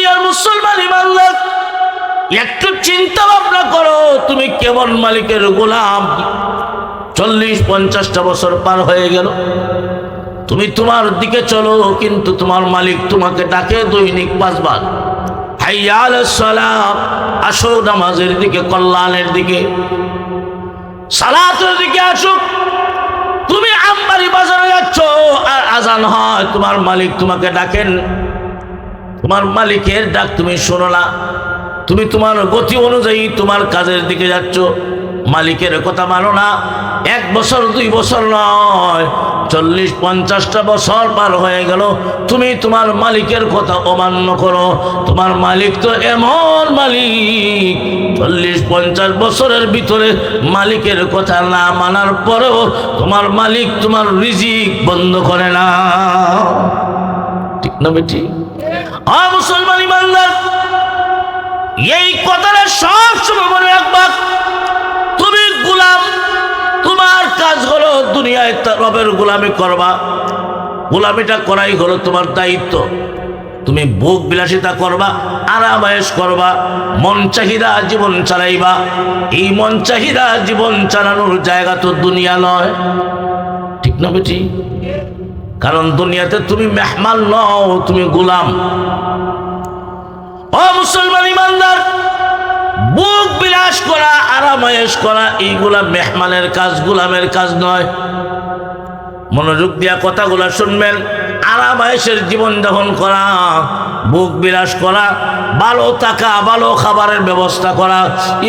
দুনিয়ার মুসলমান ইমানদার, একটু চিন্তা ভাবনা করো, তুমি কেমন মালিকের গোলাম। 40-50টা বছর পার হয়ে গেল, তুমি তোমার দিকে চলো, কিন্তু তোমার মালিক তোমাকে ডাকে দৈনিক 5 বার, হাইয়া আলাস সালাত, আসো নামাজের দিকে, কল্যাণের দিকে, সালাতের দিকে আসো। তুমি আমবাড়ি বাজারে যাচ্ছ আর আজান হয়, তোমার মালিক তোমাকে ডাকেন, তোমার মালিকের ডাক তুমি শোনো না, তুমি তোমার গতি অনুযায়ী তোমার কাজের দিকে যাচ্ছ, মালিকের কথা মানো না। 1 বছর 2 বছর নয়, 40-50টা বছর পার হয়ে গেল, তুমি তোমার মালিকের কথা অমান্য করো। তোমার মালিক তো এমন মালিক, 40-50 বছরের ভিতরে মালিকের কথা না মানার পরেও তোমার মালিক তোমার রিজিক বন্ধ করে না। ঠিক না বেটি? মুসলমান ইমানদার, এই কথাটা সব সময় মনে রাখবা। তুমি গোলাম, তোমার কাজ হলো দুনিয়ায় রবের গোলামি করবা, গোলামিটা করাই হলো তোমার দায়িত্ব। তুমি ভোগ বিলাসিতা করবা, আরামায়েশ করবা, মন চাহিদা জীবন চালাইবা। এই মন চাহিদা জীবন চালানোর জায়গা তো দুনিয়া নয়। ঠিক না বেটি? কারণ দুনিয়াতে তুমি মেহমান নও, তুমি গোলাম। ও মুসলমান ইমানদার, ভোগ বিলাস করা, আরামায়েশ করা, এইগুলা মেহমানের কাজ, গোলামের কাজ নয়। মনোযোগ দিয়া কথাগুলা শুনবেন। আরামায়েশের জীবন যাপন করা, ভোগ বিলাস করা, ভালো থাকা, ভালো খাবারের ব্যবস্থা করা,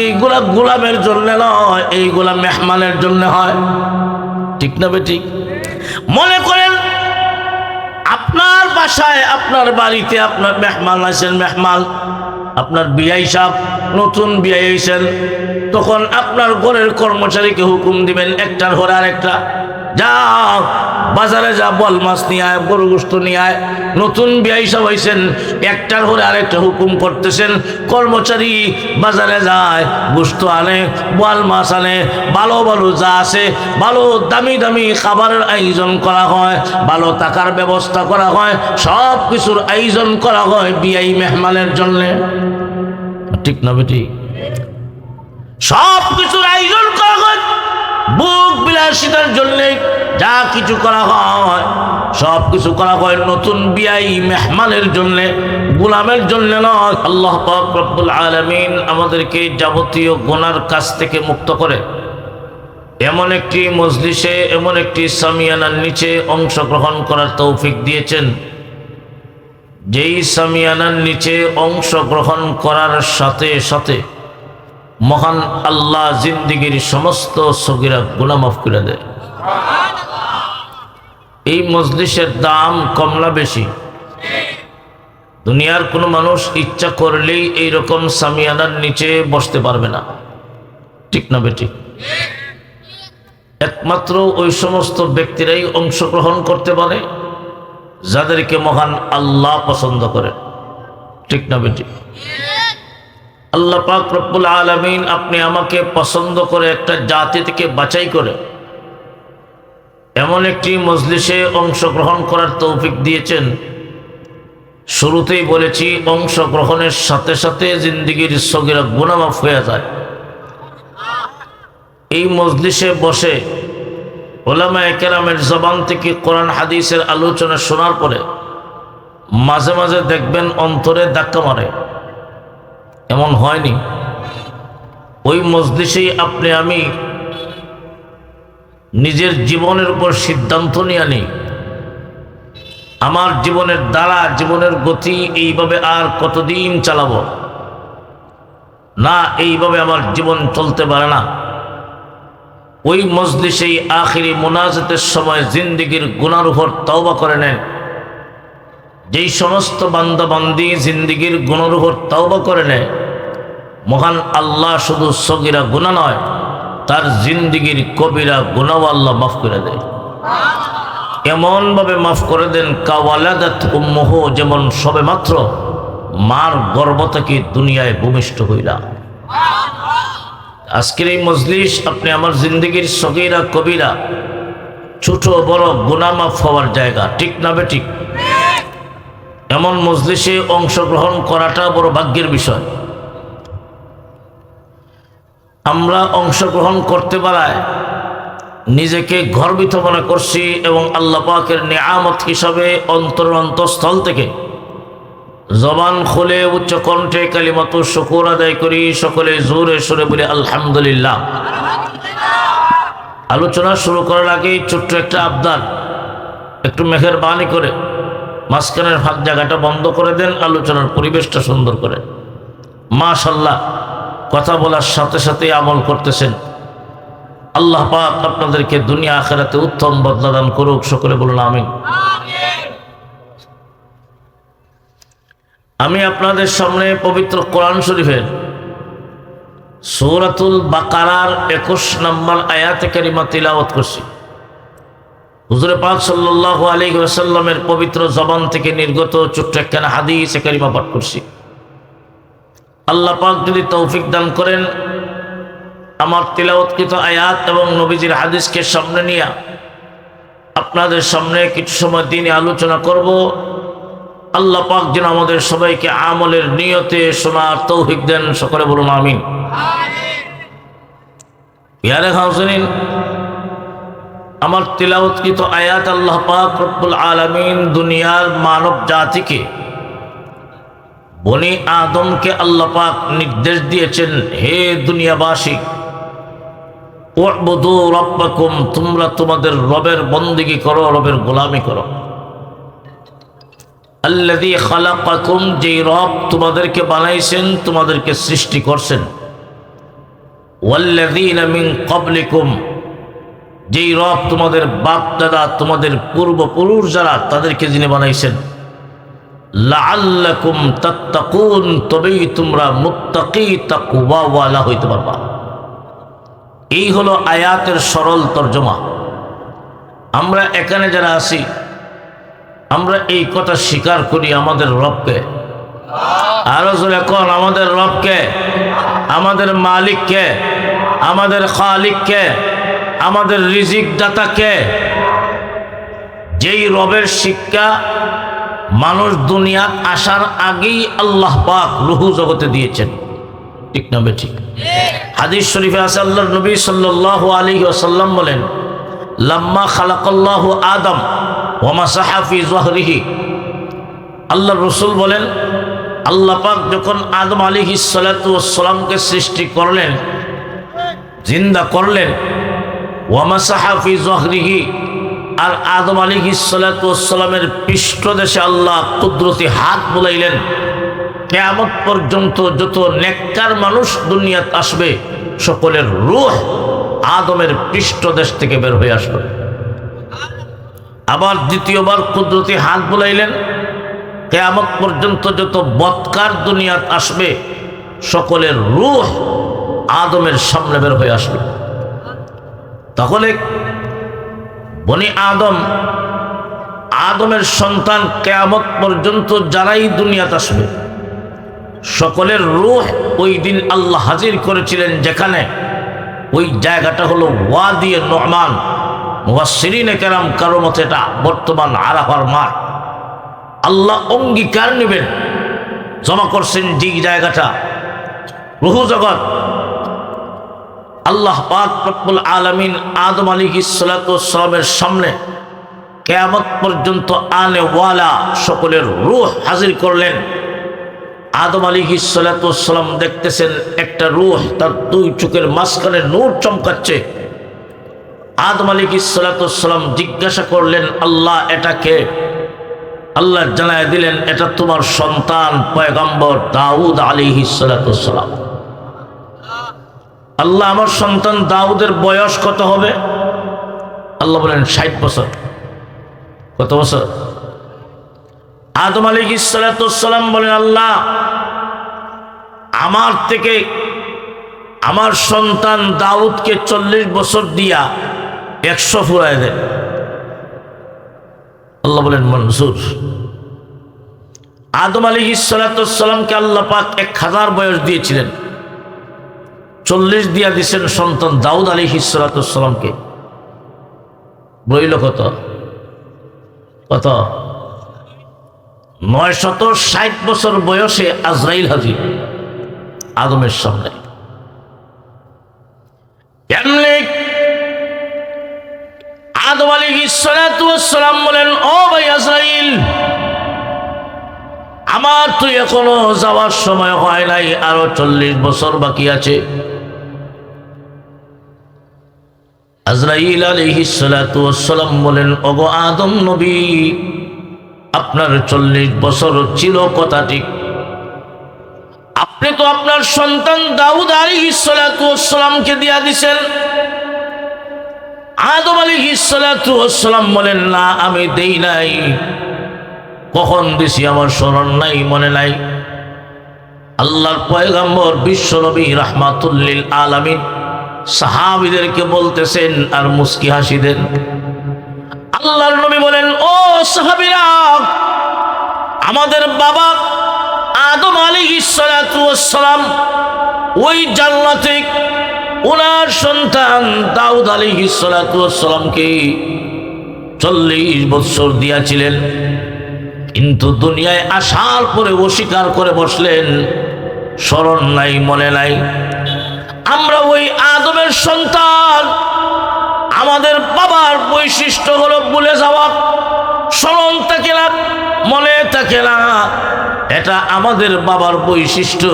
এইগুলা গোলামের জন্য নয়, এইগুলা মেহমানের জন্য হয়। ঠিক না বেঠিক? মনে করেন আপনার বাসায়, আপনার বাড়িতে আপনার মেহমান আছেন, মেহমান আপনার বিয়াই সাহেব, নতুন বিয়াই হয়েছেন, তখন আপনার ঘরের কর্মচারীকে হুকুম দিবেন, একটার ঘরে আরেকটা, যাও বাজারে যা, বল মাছ নিয়ে আয়, গরু গোশত নিয়ে আয়। নতুন বিয়াই সাহেব হয়েছেন, একটার ঘরে আরেকটা হুকুম করতেছেন। কর্মচারী বাজারে যায়, গোশত আনে, বল মাছ আনে, ভালো ভালো যা আছে, ভালো দামি দামি খাবারের আয়োজন করা হয়, ভালো থাকার ব্যবস্থা করা হয়, সব কিছুর আয়োজন করা হয় বিয়াই মেহমানের জন্যে। ঠিক না বেটি? সব কিছুর আয়োজন করা হয় ভোগ বিলাসিতার জন্য, যা কিছু করা হয় সব কিছু করা হয় নতুন বিয়াই মেহমানের জন্য, গোলামের জন্য নয়। আল্লাহ পাক রব্বুল আলামিন আমাদেরকে যাবতীয় গুনার কাছ থেকে মুক্ত করে এমন একটি মজলিসে, এমন একটি সামিয়ানার নিচে অংশগ্রহণ করার তৌফিক দিয়েছেন, যেই সামিয়ানার নিচে অংশগ্রহণ করার সাথে সাথে মহান আল্লাহ জিন্দিগির সমস্ত সগীরা গুনাহ মাফ করে দেয়। এই মজলিসের দাম কম না বেশি? দুনিয়ার কোনো মানুষ ইচ্ছা করলেই এইরকম সামিয়ানার নিচে বসতে পারবে না। ঠিক না বেটি? একমাত্র ওই সমস্ত ব্যক্তিরাই অংশগ্রহণ করতে পারে যাদেরকে মহান আল্লাহ পছন্দ করে। ঠিক না বেটি? আল্লাহ পাক রব্বুল আলামিন আপনি আমাকে পছন্দ করে একটা জাতি থেকে বাছাই করে এমন একটি মজলিসে অংশগ্রহণ করার তৌফিক দিয়েছেন। শুরুতেই বলেছি, অংশগ্রহণের সাথে সাথে জিন্দেগির সগীরা গুনাহ মাফ হয়ে যায়। এই মজলিসে বসে উলামায়ে কেরামের জবান থেকে কোরআন হাদিসের আলোচনা শোনার পরে মাঝে মাঝে দেখবেন অন্তরে ধাক্কা মারে। এমন হয়নি? ওই মজলিসেই আপনি আমি নিজের জীবনের উপর সিদ্ধান্ত নিয়ে আনি, আমার জীবনের দ্বারা, জীবনের গতি এইভাবে আর কতদিন চালাবো না, এইভাবে আমার জীবন চলতে পারে না। ওই মজলিসেই আখিরি মুনাজাতের সময় জিন্দেগির গুনার উপর তওবা করে নেন। যেই সমস্ত বান্দা বান্দি জিন্দেগির গুনার উপর তওবা করে নেয়, মহান আল্লাহ শুধু সগীরা গুনাহ নয়, তার জিন্দেগির কবিরা গুনাহ আল্লাহ মাফ করে দেয়। এমনভাবে মাফ করে দেন কাওয়ালাদাত উম্মুহু, যেমন সবে মাত্র মার গর্ভ থেকে দুনিয়ায় ভূমিষ্ঠ হইলা। আজকের এই মজলিস আপনি আমার জিন্দেগির সগীরা কবিরা, ছোট বড় গুনাহ মাফ হওয়ার জায়গা। ঠিক না বেঠিক? এমন মজলিসে অংশগ্রহণ করাটা বড় ভাগ্যের বিষয়। আমরা অংশগ্রহণ করতে পারায় নিজেকে গর্বিত মনে করছি এবং আল্লাহ পাকের নিয়ামত হিসাবে অন্তরস্থল থেকে জবান খুলে উচ্চ কণ্ঠে কালিমাতু শুকর আদায় করি। সকলে জোরে সুরে বলি আলহামদুলিল্লাহ। আলোচনা শুরু করার আগেই ছোট্ট একটা আবদার, একটু মেহেরবানি করে মাঝখানের ফাঁক জায়গাটা বন্ধ করে দেন, আলোচনার পরিবেশটা সুন্দর করে। মাশাআল্লাহ, কথা বলার সাথে সাথে আমল করতেছেন। আল্লাহ পাক আপনাদেরকে দুনিয়া আখিরাতে উত্তম বদলা দান করুক। সকলে বলুন আমিন। আমি আপনাদের সামনে পবিত্র কোরআন শরীফের সূরাতুল বাকারার 21 নম্বর আয়াতে কারিমা তিলাওয়াত করছি। হুজুর পাক সাল্লাল্লাহু আলাইহি ওয়াসাল্লামের পবিত্র জবান থেকে নির্গত ছোট্ট একখানা হাদিসে কারিমা পাঠ করছি। আল্লাহ পাক যদি তৌফিক দান করেন, আমার তিলাওয়াতকৃত আয়াত এবং নবীজির হাদিসকে সামনে নিয়ে আপনাদের সামনে কিছু সময় দিনে আলোচনা করব। আল্লাহ পাক যেন আমাদের সবাইকে আমলের নিয়তে শোনার তৌফিক দেন। সকলে বলুন আমিন। ইয়ারে হাউজিন, আমার তিলাওয়াতকৃত আয়াত আল্লাহ পাক রব্বুল আলামিন দুনিয়ার মানব জাতিকে, বনি আদমকে আল্লাহ পাক নির্দেশ দিয়েছেন, হে দুনিয়াবাসী, উ'বুদু রাব্বাকুম, তোমরা তোমাদের রবের বন্দেগী করো, রবের গোলামি করো। আল্লাযী খালাকাকুম, যেই রব তোমাদেরকে বানাইছেন, তোমাদেরকে সৃষ্টি করছেন। ওয়াল্লাযীনা মিন ক্বাবলিকুম, যেই রব তোমাদের বাপ দাদা, তোমাদের পূর্বপুরুষ যারা, তাদেরকে যিনি বানাইছেন। লাআল্লাকুম তাত্তাকুন, তবেই তোমরা মুত্তাকি তাকওয়াওয়ালা হইতে পারবা। এই হলো আয়াতের সরল তর্জমা। আমরা এখানে যারা আছি, আমরা এই কথা স্বীকার করি আমাদের রবকে। আরো জোরে কোন, আমাদের রবকে, আমাদের মালিককে, আমাদের খালিককে, আমাদের রিজিক দাতাকে। যেই রবের শিক্ষা মানুষ দুনিয়া আসার আগেই আল্লাহ পাক রুহু জগতে দিয়েছেন। ঠিক না বেঠিক? হাদিস শরীফে আছে, আল্লাহর নবী সাল্লাল্লাহু আলাইহি ওয়াসাল্লাম বলেন, লাম্মা খালাকাল্লাহু আদম ওয়া মাসাহা ফি যহরিহি, আল্লাহর রাসূল বলেন, আল্লাহ পাক যখন আদম আলাইহিস সালাতু ওয়াস সালামকে সৃষ্টি করলেন, জিন্দা করলেন, ওয়া মাসাহা ফি যহরিহি, আর আদম আলাইহিস সালাতু ওয়াস সালামের পৃষ্ঠদেশে আল্লাহ কুদরতি হাত বুলাইলেন। কিয়ামত পর্যন্ত যত নেককার মানুষ দুনিয়াতে আসবে, সকলের রূহ আদমের পৃষ্ঠদেশ থেকে বের হয়ে আসবে। আবার দ্বিতীয়বার কুদরতি হাত বুলাইলেন, কিয়ামত পর্যন্ত যত বদকার দুনিয়াতে আসবে, সকলের রূহ আদমের সামনে বের হয়ে আসবে। তাহলে বনি আদম, আদমের সন্তান, কিয়ামত পর্যন্ত যারাই দুনিয়াতে আসবে, সকলের রূহ ওই দিন আল্লাহ হাজির করেছিলেন যেখানে, ওই জায়গাটা হলো ওয়াদি নু'মান। মুফাসসিরিনে কেরাম কারো মতে এটা বর্তমান আরাফার মাঠ। আল্লাহ অঙ্গীকার নেবেন, জমা করছেন যে জায়গাটা, রূহ জগৎ। আল্লাহ পাক রব্বুল আলামিন আদম আলাইহিস সালাতু ওয়াস সালামের সামনে কিয়ামত পর্যন্ত আনে ওয়ালা সকলের রূহ হাজির করলেন। আদম আলাইহিস সালাতু ওয়াস সালাম দেখতেছেন একটা রূহ, তার দুই চোখের মাঝখানে নূর চমকাচ্ছে। আদম আলাইহিস সালাতু ওয়াস সালাম জিজ্ঞাসা করলেন, আল্লাহ এটা কে? আল্লাহ জানায় দিলেন, এটা তোমার সন্তান পয়গম্বর দাউদ আলাইহিস সালাতু ওয়াস সালাম। আল্লাহ, আমার সন্তান দাউদের বয়স কত হবে? আল্লাহ বলেন 60 বছর। কত বছর? আদম আলাইহিস সালাতু ওয়াস সালাম বলেন, আল্লাহ, আমার থেকে আমার সন্তান দাউদকে 40 বছর দিয়া 100 ফুরায় দেন। আল্লাহ বলেন মনজুর। আদম আলাইহিস সালাতু ওয়াস সালামকে আল্লাহ পাক 1000 বয়স দিয়েছিলেন, 40 দিয়া দিয়েছেন সন্তান দাউদ আলাইহিস সালাতু ওয়াস সালামকে। রইল কত? কত? 960 বছর বয়সে আজরাইল হাজির আদমের সামনে। কেমনে? আদম আলাইহিস সালাতু ওয়াস সালাম বলেন, ও ভাই আজরাইল, আমার তো এখনো যাওয়ার সময় হয় নাই, আরো 40 বছর বাকি আছে। আজরাইল আলাইহিস সালাতু ওয়াস সালাম বলেন, ওগো আদম নবী, আপনার 40 বছর ছিল কথা ঠিক, আপনি তো আপনার সন্তান দাউদ আলাইহিস সালাতু ওয়াস সালামকে দিয়া দিবেন। আদম আলাইহিস সালাতু ওয়াস সালাম বলেন, না আমি দেই নাই। কখন দিছি আমার স্মরণ নাই, মনে নাই। আল্লাহর পয়গম্বর বিশ্ব নবী রাহমাতুল লিল আলামিন সাহাবীদেরকে বলতেছেন আর মুস্কি হাসি দেন। আল্লাহর নবী বলেন, ও সাহাবীরা, আমাদের বাবা আদম আলাইহিস সালাতু ওয়াস সালাম ওই জান্নাতে ওনার সন্তান দাউদ আলাইহিস সালাতু ওয়াস সালামকে 40 বছর দিয়েছিলেন, কিন্তু দুনিয়ায় আসার পরে অস্বীকার করে বসলেন, স্মরণ নাই, মনে নাই। আমরা ওই আদমের সন্তান, আমাদের বাবার বৈশিষ্ট্য হলো ভুলে যাওয়া, স্মরণ থাকে না, মনে থাকে না। এটা আমাদের বাবার বৈশিষ্ট্য।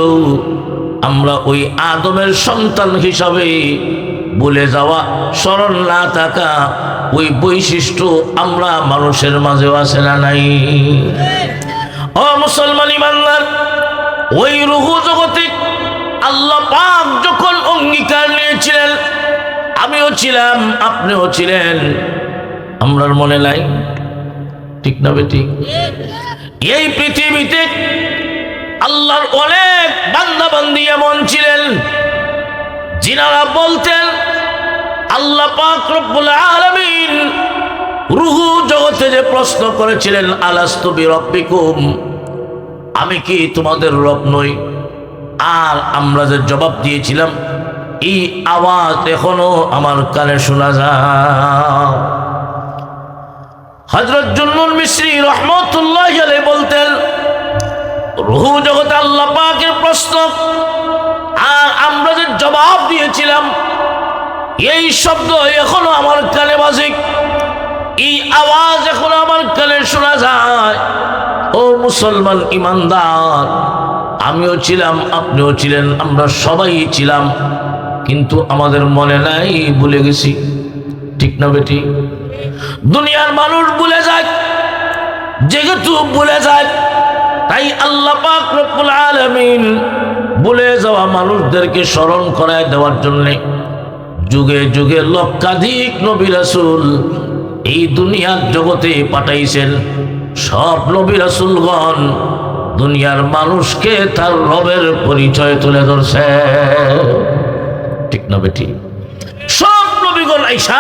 আমরা ওই আদমের সন্তান হিসাবে ভুলে যাওয়া, স্মরণ না থাকা, ওই বৈশিষ্ট্য আমরা মানুষের মাঝেও আছে না নাই? ও মুসলমান ইমানদার, ওই রুহু জগতে আল্লাহ পাক যখন অঙ্গীকার নিয়েছিলেন, আমিও ছিলাম, আপনিও ছিলেন, আমরার মনে নাই? ঠিক না বেঠিক? এই পৃথিবীতে আল্লাহর অনেক বান্দা বান্দি এমন ছিলেন যিনারা বলতেন, আল্লাহ পাক রব্বুল আলামিন রুহু জগতে যে প্রশ্ন করেছিলেন, আলাস্তু বিরব্বিকুম, আমি কি তোমাদের রব নই? আর আমরা যে জবাব দিয়েছিলাম, এই আওয়াজ এখনো আমার কানে শোনা যায়। হযরত জুন্নুন মিসরি রাহমাতুল্লাহি আলাইহি বলতেন, রুহু জগতে আল্লাহ পাকের প্রশ্ন, আর আমরা যে জবাব দিয়েছিলাম, এই শব্দ এখনো আমার কানে বাজে, এই আওয়াজ এখনো আমার কানে শোনা যায়। ও মুসলমান ইমানদার, আমিও ছিলাম, আপনিও ছিলেন, আমরা সবাই ছিলাম, কিন্তু আমাদের মনে নাই, ভুলে গেছি। ঠিক না বেটি? দুনিয়ার মানুষ ভুলে যায়, যেহেতু ভুলে যায়, তাই আল্লাহ পাক রব্বুল আলামিন ভুলে যাওয়া মানুষদেরকে স্মরণ করায় দেওয়ার জন্য যুগে যুগে লক্ষাধিক নবী রাসূল এই দুনিয়ার জগতে পাঠাইছেন। সব নবী রাসূলগণ দুনিয়ার মানুষকে তার রবের পরিচয় তুলে ধরছে। ঠিক না বেটি? সব নবীগণ আইসা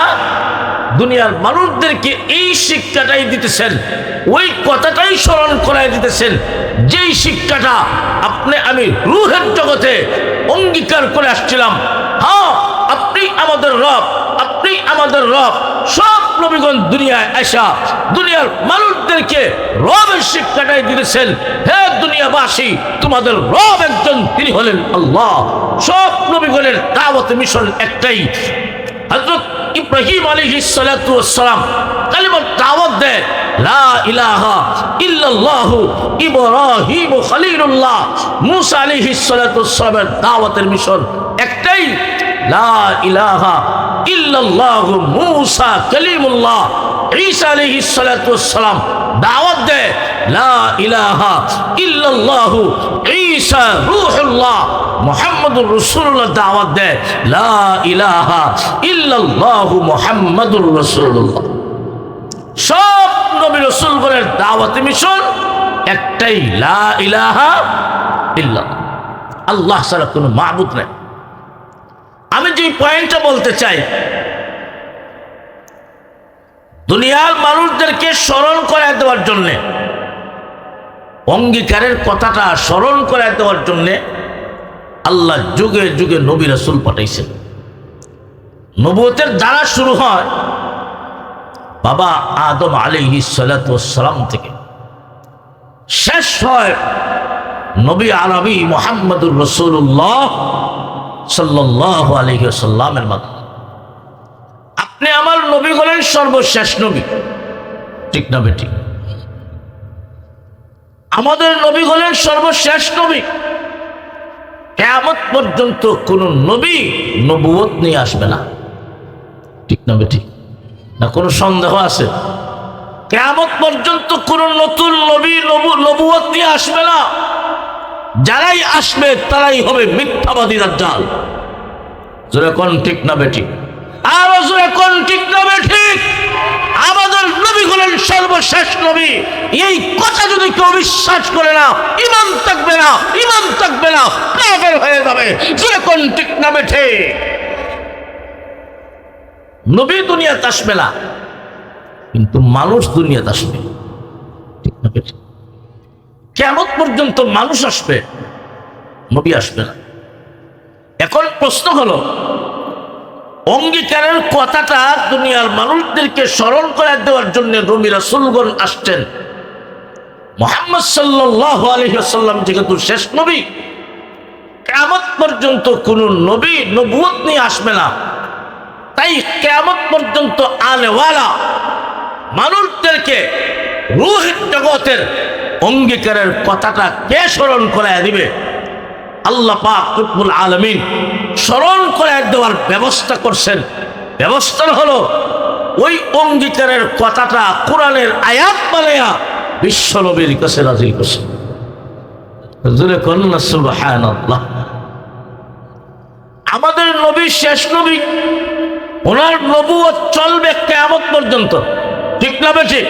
দুনিয়ার মানুষদেরকে এই শিক্ষাটাই দিতেছেন, ওই কথাটাই স্মরণ করাই দিতেছেন, যেই শিক্ষাটা আপনি আমি রূহের জগতে অঙ্গীকার করে আসছিলাম। হ্যাঁ, আপনি আমাদের রব, আপনি আমাদের রব। সব নবীগণ দুনিয়ায় আইসা দুনিয়ার মানুষদেরকে রবের শিক্ষাটাই দিতেছেন। হে দুনিয়াবাসী, তোমাদের রব একজন, তিনি হলেন আল্লাহ। সব নবীগণের দাওয়াত মিশন একটাই। হযরত ইব্রাহিম আলাইহিস সালাতু ওয়াস সালাম কালিমার দাওয়াত দেয়, লা ইলাহা ইল্লাল্লাহু ইব্রাহিম খলিলুল্লাহ। মুসা আলাইহিস সালাতু ওয়াস সালামের দাওয়াতের মিশন একটাই, লা ইলাহা ইল্লাল্লাহু মুসা কালিমুল্লাহ। ঈসা আলাইহিস সালাতু ওয়াস সালাম দাওয়াত দেয়, লা ইলাহা ইল্লাল্লাহু ঈসা রূহুল্লাহ। মুহাম্মদুর রাসূলুল্লাহ দাওয়াত দেয়, লা ইলাহা ইল্লাল্লাহু মুহাম্মাদুর রাসূলুল্লাহ। সব নবী রাসূলগণের দাওয়াত মিশন একটাই, লা ইলাহা ইল্লাল্লাহ, আল্লাহ ছাড়া কোনো মাবুদ নাই। আমি যে পয়েন্টটা বলতে চাই, দুনিয়ার মানুষদেরকে স্মরণ করায় দেওয়ার জন্য, অঙ্গীকারের কথাটা স্মরণ করায় দেওয়ার জন্য আল্লাহ যুগে যুগে নবী রাসূল পাঠাইছেন। নবুয়তের দ্বারা শুরু হয় বাবা আদম আলাইহিস সালাতু ওয়াস সালাম থেকে। শেষ হয় নবী আরবি মুহাম্মদুর রাসূলুল্লাহ সাল্লাল্লাহু আলাইহি ওয়াসাল্লামের মাধ্যমে। আপনি আমার নবী হলেন সর্বশেষ নবী, ঠিক না বেটি? আমাদের নবী হলেন সর্বশেষ নবী। কিয়ামত পর্যন্ত কোন নবী নবুয়ত নিয়ে আসবে না, ঠিক না বেটি? না কোনো সন্দেহ আছে? কিয়ামত পর্যন্ত কোন নতুন নবী নবুয়ত নিয়ে আসবে না। যারাই আসবে তারাই হবে মিথ্যাবাদী দাজ্জাল। জোরে কোন ঠিক না বেটি? আরো জোরে কোন ঠিক না বেটি? আমাদের নবী হলেন সর্বশেষ নবী। এই কথা যদি কেউ বিশ্বাস করে না, ঈমান থাকবে না, ঈমান থাকবে না, কাফের হয়ে যাবে। জোরে কোন ঠিক না বেটি? নবী দুনিয়াতে আসবে না, কিন্তু মানুষ দুনিয়াতে আসবে, ঠিক না বেটি? কিয়ামত পর্যন্ত মানুষ আসবে, নবী আসবে না। এখন প্রশ্ন হলো, অঙ্গীকারের কথাটা দুনিয়ার মানুষদেরকে স্মরণ করে দেওয়ার জন্য নবী রাসূলগণ আসছেন। মুহাম্মদ সাল্লাল্লাহু আলাইহি ওয়াসাল্লাম যেহেতু শেষ নবী, কিয়ামত পর্যন্ত কোন নবী নবুয়ত নিয়ে আসবে না। তাই কিয়ামত পর্যন্ত আনেওয়ালা মানুষদেরকে রূহের জগতের অঙ্গীকারের কথাটা কে স্মরণ করায় দিবে? আল্লাহ পাক রব্বুল আলামিন স্মরণ করায় দেওয়ার ব্যবস্থা করছেন। ব্যবস্থা হলো ওই অঙ্গীকারের কথাটা কোরআনের আয়াত বানায়া বিশ্ব নবীর কাছে নাযিল করছেন। হুজুরে কন্না সুবহানাল্লাহ। আমাদের নবী শেষ নবী, ওনার নবুয়ত চলবে কিয়ামত পর্যন্ত, ঠিক না বেঠিক?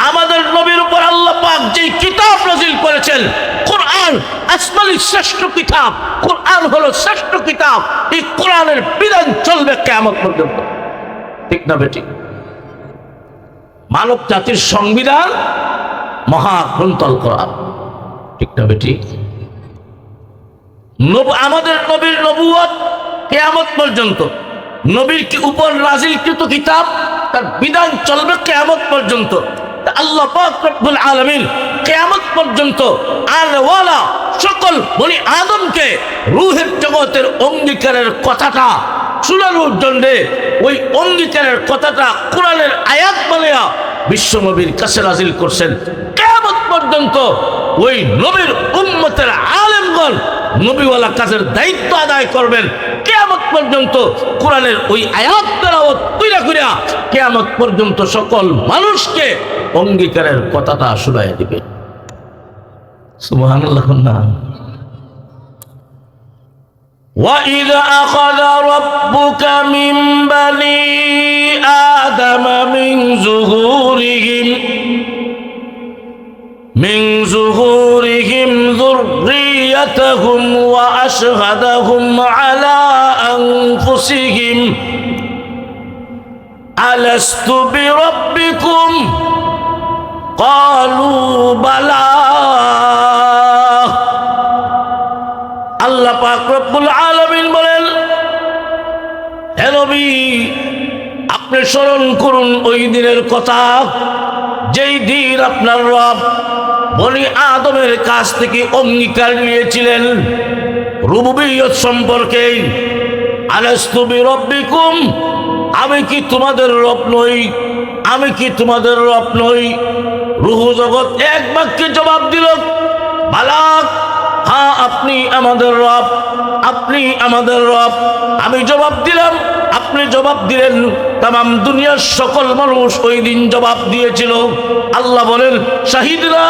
আমাদের নবীর উপর আল্লাহ পাক যে কিতাব নাযিল করেছেন, কোরআন আসমানের শ্রেষ্ঠ কিতাব, কোরআন হলো শ্রেষ্ঠ কিতাব। এই কোরআনের বিধান চলবে কিয়ামত পর্যন্ত, ঠিক না বেঠিক? মানব জাতির সংবিধান মহাগ্রন্থ আল কোরআন, ঠিক না বেঠিক? আমাদের নবীর নবুয়ত কিয়ামত পর্যন্ত, নবীর উপর নাযিলকৃত কিতাব, তার বিধান চলবে কিয়ামত পর্যন্ত। আল্লাহ পাক রব্বুল আলামিন কিয়ামত পর্যন্ত আনওয়ালা সকল বনি আদমকে রূহের জগতের অঙ্গীকারের কথাটা শোনানোর জন্য ওই অঙ্গীকারের কথাটা কোরআনের আয়াত বানায়া বিশ্ব নবীর কাছে নাযিল করছেন। কিয়ামত পর্যন্ত ওই নবীর উম্মতের আলেমগণ নবীওয়ালা কাজের দায়িত্ব আদায় করবেন। কিয়ামত পর্যন্ত কোরআনের ওই আয়াত তেলাওয়াত কইরা কইরা কিয়ামত পর্যন্ত সকল মানুষকে অঙ্গীকারের কথাটা শোনায় দিবে। সুবহানাল্লাহ। না وَإِذْ أَخَذَ رَبُّكَ مِنْ بَنِي آدَمَ مِنْ ظُهُورِهِمْ ذُرِّيَّتَهُمْ وَأَشْهَدَهُمْ عَلَى أَنفُسِهِمْ أَلَسْتُ بِرَبِّكُمْ قَالُوا بَلَى। আল্লাহ পাক রব্বুল আলামিন বলেন, হে নবী, আপনি স্মরণ করুন ওই দিনের কথা, যেই দিন আপনার রব বনি আদমের কাছ থেকে অঙ্গীকার নিয়েছিলেন রুবুবিয়ত সম্পর্কে। আলাস্তু বিরব্বিকুম, আমি কি তোমাদের রব নই? আমি কি তোমাদের রব নই? রুহ জগৎ এক বাক্যে জবাব দিল, বালাক, হ্যাঁ আপনি আমাদের রব, আপনি আমাদের রব। আমি জবাব দিলাম, আপনি জবাব দিলেন, তামাম দুনিয়ার সকল মানুষ ওই দিন জবাব দিয়েছিল। আল্লাহ বলেন, শাহিদরা,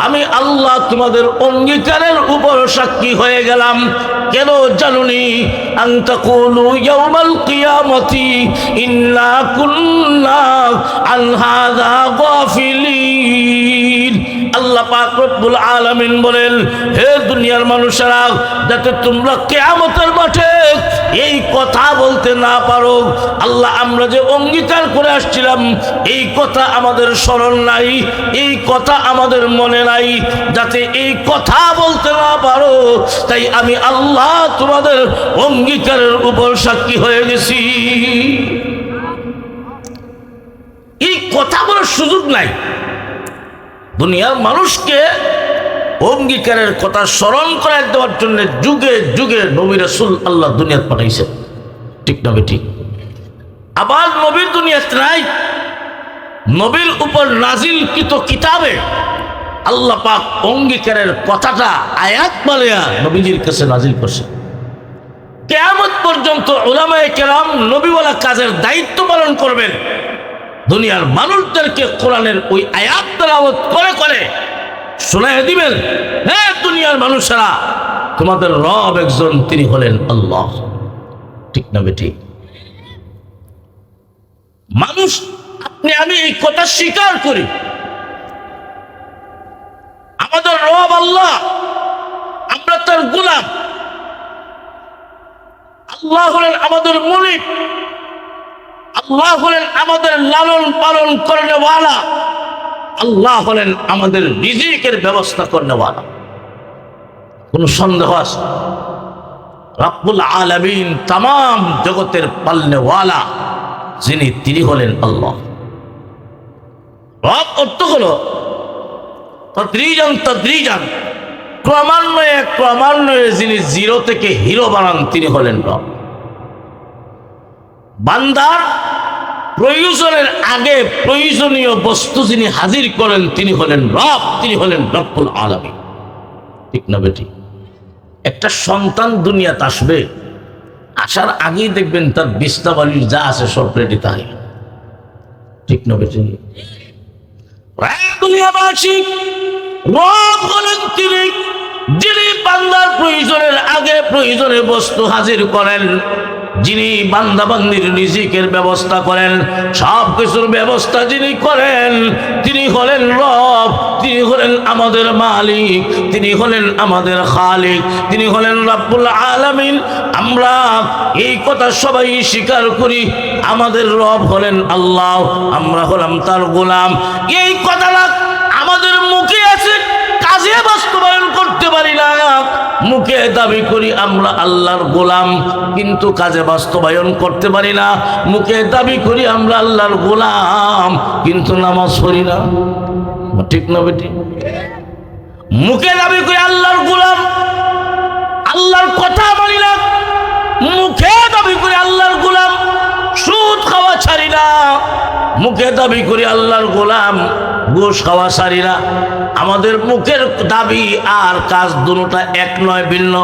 আমি আল্লাহ তোমাদের অঙ্গীকারের উপর সাক্ষী হয়ে গেলাম। কেন জানুনি? আন তাকুলু ইয়াউমাল কিয়ামতি ইন্না কুন্না আন হাযা গাফিলিন। আল্লাহ পাক রব্বুল আলামিন বলেন, হে দুনিয়ার মানুষেরা, যাতে তোমরা কিয়ামতের মাঠে এই কথা বলতে না পারো, আল্লাহ আমরা যে অঙ্গীকার করে আসছিলাম এই কথা আমাদের স্মরণ নাই, এই কথা আমাদের মনে নাই, যাতে এই কথা বলতে না পারো, তাই আমি আল্লাহ তোমাদের অঙ্গীকারের উপর সাক্ষী হয়ে গেছি। এই কথা বলার সুযোগ নাই, দুনিয়ার মানুষকে অঙ্গীকারের কথা স্মরণ করায় দেওয়ার জন্য যুগে যুগে নবী রাসূল আল্লাহ দুনিয়াতে পাঠাইছেন, ঠিক না বেঠিক? আবার নবীর দুনিয়াতে নাই, নবীর উপর নাজিলকৃত কিতাবে আল্লাহ পাক অঙ্গীকারের কথাটা আয়াত বানায়া নবীজির কাছে নাজিল করছে। কিয়ামত পর্যন্ত উলামায়ে কেরাম নবীওয়ালা কাজের দায়িত্ব পালন করবেন, দুনিয়ার মানুষদেরকে কোরআনের ওই আয়াত তেলাওয়াত করে করে শোনায় দিবেন, হ্যাঁ দুনিয়ার মানুষেরা, তোমাদের রব একজন, তিনি হলেন আল্লাহ, ঠিক না বেঠিক? মানুষ আপনি আমি এই কথা স্বীকার করি, আমাদের রব আল্লাহ, আমরা তার গোলাম। আল্লাহ হলেন আমাদের মালিক, আল্লাহ হলেন আমাদের লালন পালন করেনেওয়ালা, আল্লাহ হলেন আমাদের রিজিকের ব্যবস্থা করেনেওয়ালা। কোন সন্দেহ আছে? রব্বুল আলামিন, তামাম জগতের পালনেওয়ালা যিনি, তিনি হলেন আল্লাহ। রব অর্থ হলো তদ্রিজান, ক্রমান্বয়ে ক্রমান্বয়ে যিনি জিরো থেকে হিরো বানান, তিনি হলেন রব। বান্দার প্রয়োজনের আগে প্রয়োজনীয় বস্তু যিনি হাজির করেন, তিনি হলেন রব, তিনি হলেন রব্বুল আলামিন, ঠিক না বেটি? একটা সন্তান দুনিয়াতে আসবে, আসার আগেই দেখবেন তার বিছনা বালিশ যা আছে সব রেডি, তাই ঠিক না বেটি? দুনিয়াবাসী, রব হলেন তিনি, যিনি বান্দার প্রয়োজনের আগে প্রয়োজনের বস্তু হাজির করেন, যিনি বান্দা বান্দির রিজিকের ব্যবস্থা করেন, সব কিছুর ব্যবস্থা যিনি করেন, তিনি হলেন রব, তিনি হলেন আমাদের মালিক, তিনি হলেন আমাদের খালিক, তিনি হলেন রব্বুল আলামিন। আমরা এই কথা সবাই স্বীকার করি, আমাদের রব হলেন আল্লাহ, আমরা হলাম তার গোলাম। এই কথাটা আমাদের মুখে আছে, কাজে বাস্তবায়ন করতে পারি না। মুখে দাবি করি আমরা আল্লাহর গোলাম, কিন্তু কাজে বাস্তবায়ন করতে পারি না। মুখে দাবি করি আমরা আল্লাহর গোলাম, কিন্তু নামাজ পড়ি না, ঠিক না বেটি? মুখে দাবি করি আল্লাহর গোলাম, আল্লাহর কথা মানি না। মুখে দাবি করি আল্লাহর গোলাম, সুদ খাওয়া ছাড়ি না। মুখে দাবি করি আল্লাহর গোলাম, ঘুষ খাওয়া ছাড়ি না। আমাদের মুখের দাবি আর কাজ দুটোটা এক নয়, ভিন্ন,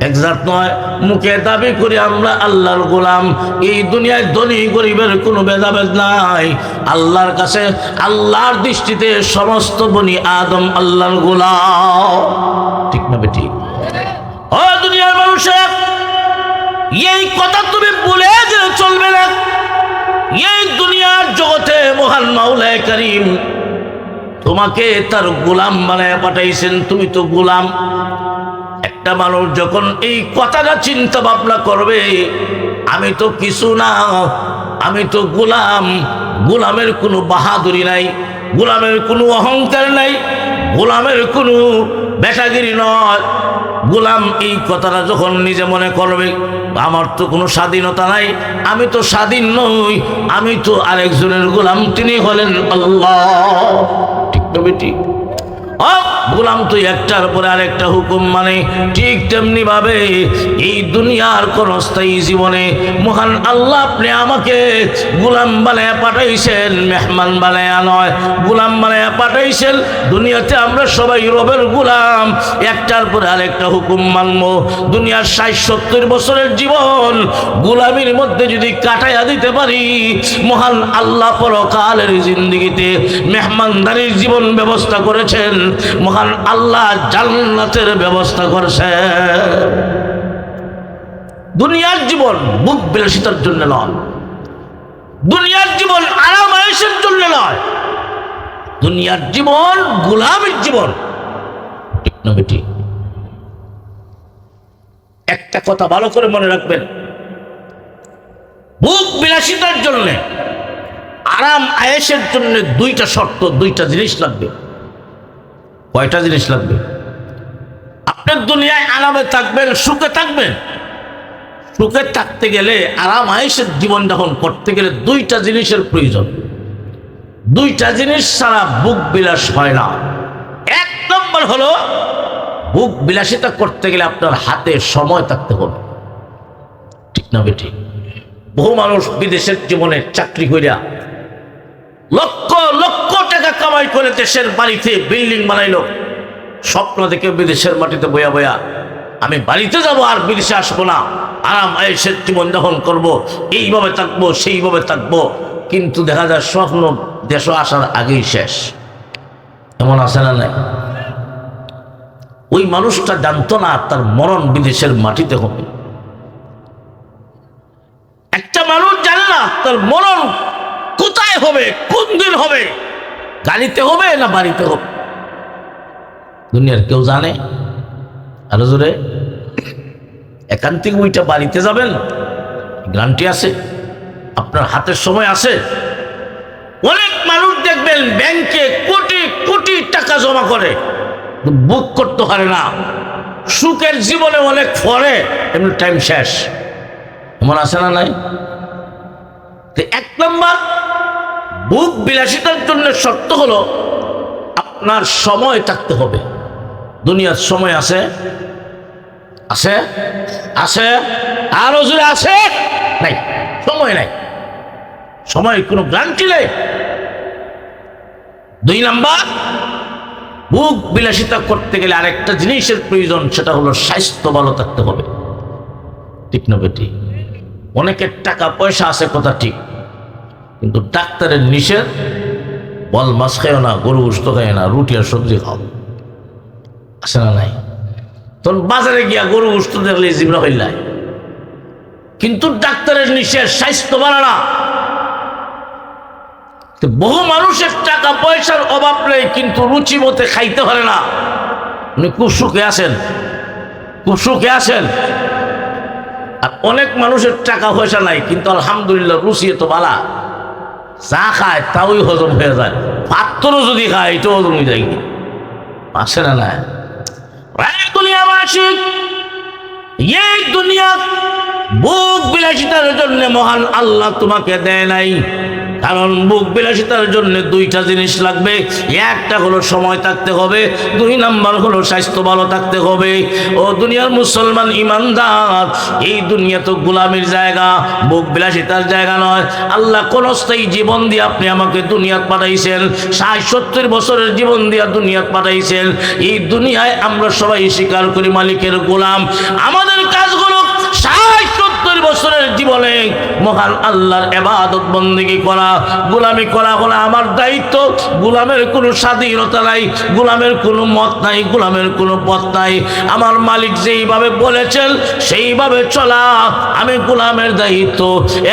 একজাত নয়। মুখে দাবি করি আমরা আল্লাহর গোলাম, এই দুনিয়ায় ধনী গরিবের কোনো ভেদাভেদ নাই। আল্লাহর কাছে, আল্লাহর দৃষ্টিতে সমস্ত বনি আদম আল্লাহর গোলাম, ঠিক না বেটি? ও দুনিয়ার মানুষেরা, এই কথা তুমি ভুলে গেলে চলবে না। এই দুনিয়ার জগতে মহান মাওলায়ে কারীম তোমাকে তার গোলাম বানায় পাঠাইছেন, তুমি তো গোলাম। একটা মানুষ যখন এই কথাটা চিন্তা ভাবনা করবে, আমি তো কিছু না, আমি তো গোলাম, গোলামের কোনো বাহাদুরি নাই, গোলামের কোনো অহংকার নাই, গোলামের কোনো বেটাগিরি নয়। গোলাম এই কথাটা যখন নিজে মনে করবে, আমার তো কোনো স্বাধীনতা নাই, আমি তো স্বাধীন নই, আমি তো আরেকজনের গোলাম, তিনি হলেন আল্লাহ, ঠিক না বেটি? গোলাম তো একটার পরে আরেকটা হুকুম মানে, ঠিক তেমনি ভাবে এই দুনিয়ার কোন স্থায়ী জীবনে মহান আল্লাহ আপনি আমাকে গোলাম বানায় পাঠাইছেন, মেহমান বানায় নয়, গোলাম বানায় পাঠাইছেন। দুনিয়াতে আমরা সবাই রবের গোলাম, একটার পরে আরেকটা হুকুম মানব। দুনিয়ার ৬০-৭০ বছরের জীবন গোলামির মধ্যে যদি কাটাইয়া দিতে পারি, মহান আল্লাহ পরকালের জিন্দেগিতে মেহমানদারির জীবন ব্যবস্থা করেছেন, মহান আল্লাহ জান্নাতের ব্যবস্থা করছে। দুনিয়ার জীবন বুক বিলাসিতার জন্য নয়, দুনিয়ার জীবন আরাম আয়েশের জন্য নয়, দুনিয়ার জীবন গোলামের জীবন, ঠিক না বেটি? একটা কথা ভালো করে মনে রাখবেন, বুক বিলাসিতার জন্য, আরাম আয়েশের জন্য দুইটা শর্ত, দুইটা জিনিস লাগবে। কয়টা জিনিস লাগবে? আপনি দুনিয়ায় আরামে থাকবেন, সুখে থাকবেন। সুখে থাকতে গেলে, আরাম আয়েশের জীবনযাপন করতে গেলে দুইটা জিনিসের প্রয়োজন। দুইটা জিনিস ছাড়া বুক বিলাস হয় না। এক নম্বর হলো বুক বিলাসিতা করতে গেলে আপনার হাতে সময় থাকতে হবে, ঠিক না বেঠিক? বহু মানুষ বিদেশের জীবনে চাকরি করিয়া লক্ষ লক্ষ টাকা কামাই করে দেশের বাড়িতে বিল্ডিং বানাইলো, স্বপ্ন দেখে বিদেশের মাটিতে বয়া বয়া আমি বাড়িতে যাব আর বিদেশে আসবো না, আরাম আয়েশের জীবন যাপন করবো, এইভাবে থাকবো সেইভাবে থাকবো। কিন্তু দেখা যায় স্বপ্ন দেশ আসার আগেই শেষ। এমন আছে না নাই? ওই মানুষটা জানতো না তার মরণ বিদেশের মাটিতে হবে। একটা মানুষ জানে না তার মরণ কোথায় হবে, কোন দিন হবে, গাড়িতে হবে না বাড়িতে হবে। দুনিয়ার কেউ জানে? আরো জোরে। এখান থেকে ওইটা বাড়িতে যাবেন, গ্যারান্টি আছে? আপনার হাতের সময় আছে? অনেক মানুষ দেখবেন ব্যাংকে কোটি কোটি টাকা জমা করে, বুক করতে পারে না। সুখের জীবনে অনেক পরে এমনি টাইম শেষ। এমন আছে না নাই? এক নম্বর বুক বিলাসিতার জন্য শর্ত হলো আপনার সময় থাকতে হবে। দুনিয়ার সময় আছে? আছে? আছে? আরো জোরে আছে? নাই, সময় নাই। সময় কোনো গ্যারান্টি নেই। দুই নাম্বার, বুক বিলাসিতা করতে গেলে আরেকটা জিনিসের প্রয়োজন, সেটা হলো স্বাস্থ্য ভালো থাকতে হবে, ঠিক না বেটি? অনেকের টাকা পয়সা আছে কথা ঠিক, কিন্তু ডাক্তারের নিষেধ, বল মাছ খাইও না, গরু গোশত খাইও না, রুটি আর সবজি খাও। আছে না নাই? তখন বাজারে গিয়া গরু গোশত দেখলে জিবরা হইলাই, কিন্তু ডাক্তারের নিষেধ, স্বাস্থ্য ভালো না। বহু মানুষের টাকা পয়সার অভাব নেই, কিন্তু রুচি মতে খাইতে পারে না। উনি খুব সুখে আছেন, খুব সুখে আছেন। আর অনেক মানুষের টাকা পয়সা নাই, কিন্তু আলহামদুলিল্লাহ রুচি তো বালা, চা খায় তাওই হজম হয়ে যায়, পাত্রও যদি খায় এটাও হজম হয়ে যায়। আছে না না? দুনিয়াবাসী, এই দুনিয়া বুক বিলাসিতার জন্য মহান আল্লাহ তোমাকে দেয় নাই। কারণ বুক বিলাসিতার জন্য দুইটা জিনিস লাগবে। একটা হলো সময় থাকতে হবে, দুই নাম্বার হলো স্বাস্থ্য ভালো থাকতে হবে। ও দুনিয়ার মুসলমান ইমানদার, এই দুনিয়া তো গোলামির জায়গা, বুক বিলাসিতার জায়গা নয়। আল্লাহ কোন স্থায়ী জীবন দিয়ে আপনি আমাকে দুনিয়াত পাঠাইছেন, 60-70 বছরের জীবন দিয়া দুনিয়াত পাঠাইছেন। এই দুনিয়ায় আমরা সবাই স্বীকার করি মালিকের গোলাম। আমাদের কাজগুলো 60-70 বছরের জীবনে মহান আল্লাহর ইবাদত বন্দেগী করা, গোলামি করা হলো আমার দায়িত্ব। গোলামের কোনো স্বাধীনতা নাই, গোলামের কোনো মত নাই, গোলামের কোনো পথ নাই। আমার মালিক যেইভাবে বলেছেন সেইভাবে চলা আমি গোলামের দায়িত্ব।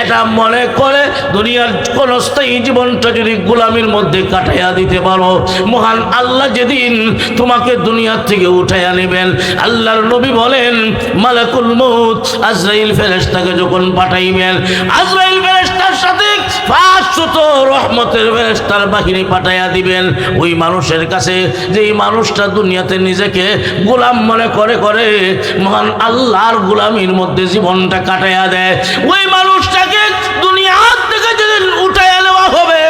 এটা মনে করে দুনিয়ার কোন স্থায়ী জীবনটা যদি গোলামির মধ্যে কাটাইয়া দিতে পারো, মহান আল্লাহ যেদিন তোমাকে দুনিয়ার থেকে উঠাইয়া নেবেন, আল্লাহর নবী বলেন মালাকুল মউত আজরাইল ফেরেশতাকে যখন পাঠাইবেন, আজরাইল ফেরেশতার সাথে 500 রহমতের ফেরেশতার বাহিনী পাঠাইয়া দিবেন ওই মানুষের কাছে, যেই মানুষটা দুনিয়াতে নিজেকে গোলাম মনে করে মহান আল্লাহর গোলামির মধ্যে জীবনটা কাটাইয়া দেয়। ওই মানুষটাকে দুনিয়া থেকে যেদিন উঠাইয়া নেওয়া হবে,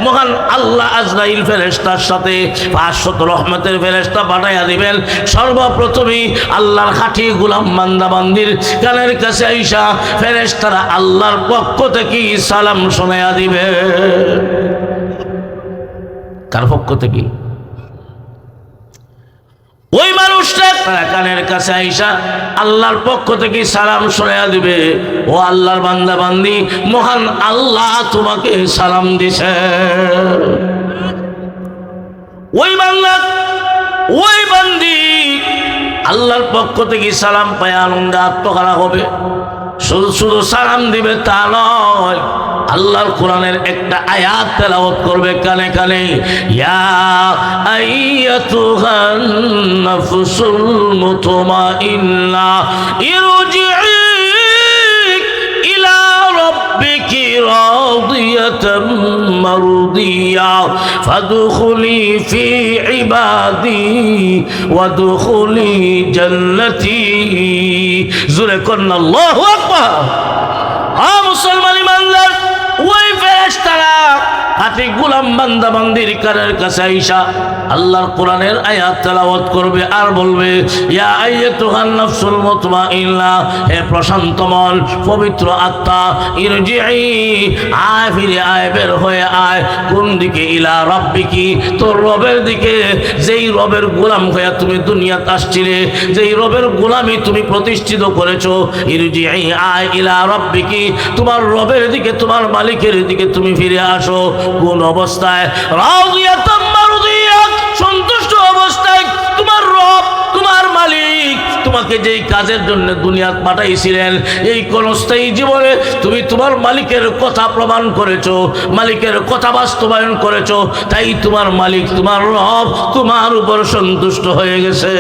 মহান আল্লাহ আজরাইল ফেরেশতার সাথে 500 রহমতের ফেরেশতা পাঠাইয়া দিবেন। সর্বপ্রথমেই আল্লাহর খাঁটি গোলাম বান্দা বান্দির কানের কাছে আইসা ফেরেশতারা আল্লাহর পক্ষ থেকে সালাম শোনাইয়া দিবে। কার পক্ষ থেকে? ওই মানুষটা কানের কাছে আইসা আল্লাহর পক্ষ থেকে সালাম শোনাইয়া দিবে, ও আল্লাহর বান্দা বান্দি, মহান আল্লাহ তোমাকে সালাম দিছে। ওই বান্দা, ওই বান্দি আল্লাহর পক্ষ থেকে সালাম পায় আনন্দে আত্মহারা হবে। শুধু শুধু সালাম দিবে তা নয়, আল্লাহর কোরআনের একটা আয়াত তেলাওয়াত করবে কানে কানে, ইয়া আইয়াতুহান নাফসুল মুতমাইন্না ইরজিই ইলা রাব্বিকি রাদিয়াতাম মারদিয়া ফাদখুলি ফি ইবাদি ওয়াদখুলি জান্নাতি। জোরে করুন আল্লাহু আকবার। মুসলমান ইমানদার, ওই ফেরেশতারা খাঁটি গোলাম বান্দা বান্দির কানের কাছে আইসা আল্লাহর কোরআনের আয়াত তেলাওয়াত করবে আর বলবে, ইয়া আইয়াতুহান নাফসুল মুতমাইন্না, হে প্রশান্ত মন, পবিত্র আত্মা, ইরজিই, আয় ফিরে আয়, বের হয়ে আয়। কোন দিকে? ইলা রাব্বিকি, তোর রবের দিকে, যেই রবের গোলাম হয়ে তুমি দুনিয়াতে আসছিলে, যেই রবের গোলামি তুমি প্রতিষ্ঠিত করেছো। ইরজিই, আয়, ইলা রাব্বিকি, তোমার রবের দিকে, তোমার মালিকের দিকে তুমি ফিরে আসো। কোন অবস্থায়? রাদিয়াতাম মারদিয়া, সন্তুষ্ট অবস্থায়। তোমার রব, তোমার মালিক তোমাকে যেই কাজের জন্য দুনিয়াতে পাঠাইছিলেন, এই ক্ষণস্থায়ী জীবনে তুমি তোমার মালিকের কথা প্রমাণ করেছো, মালিকের কথা বাস্তবায়ন করেছো, তাই তোমার মালিক, তোমার রব তোমার উপর সন্তুষ্ট হয়ে গেছে।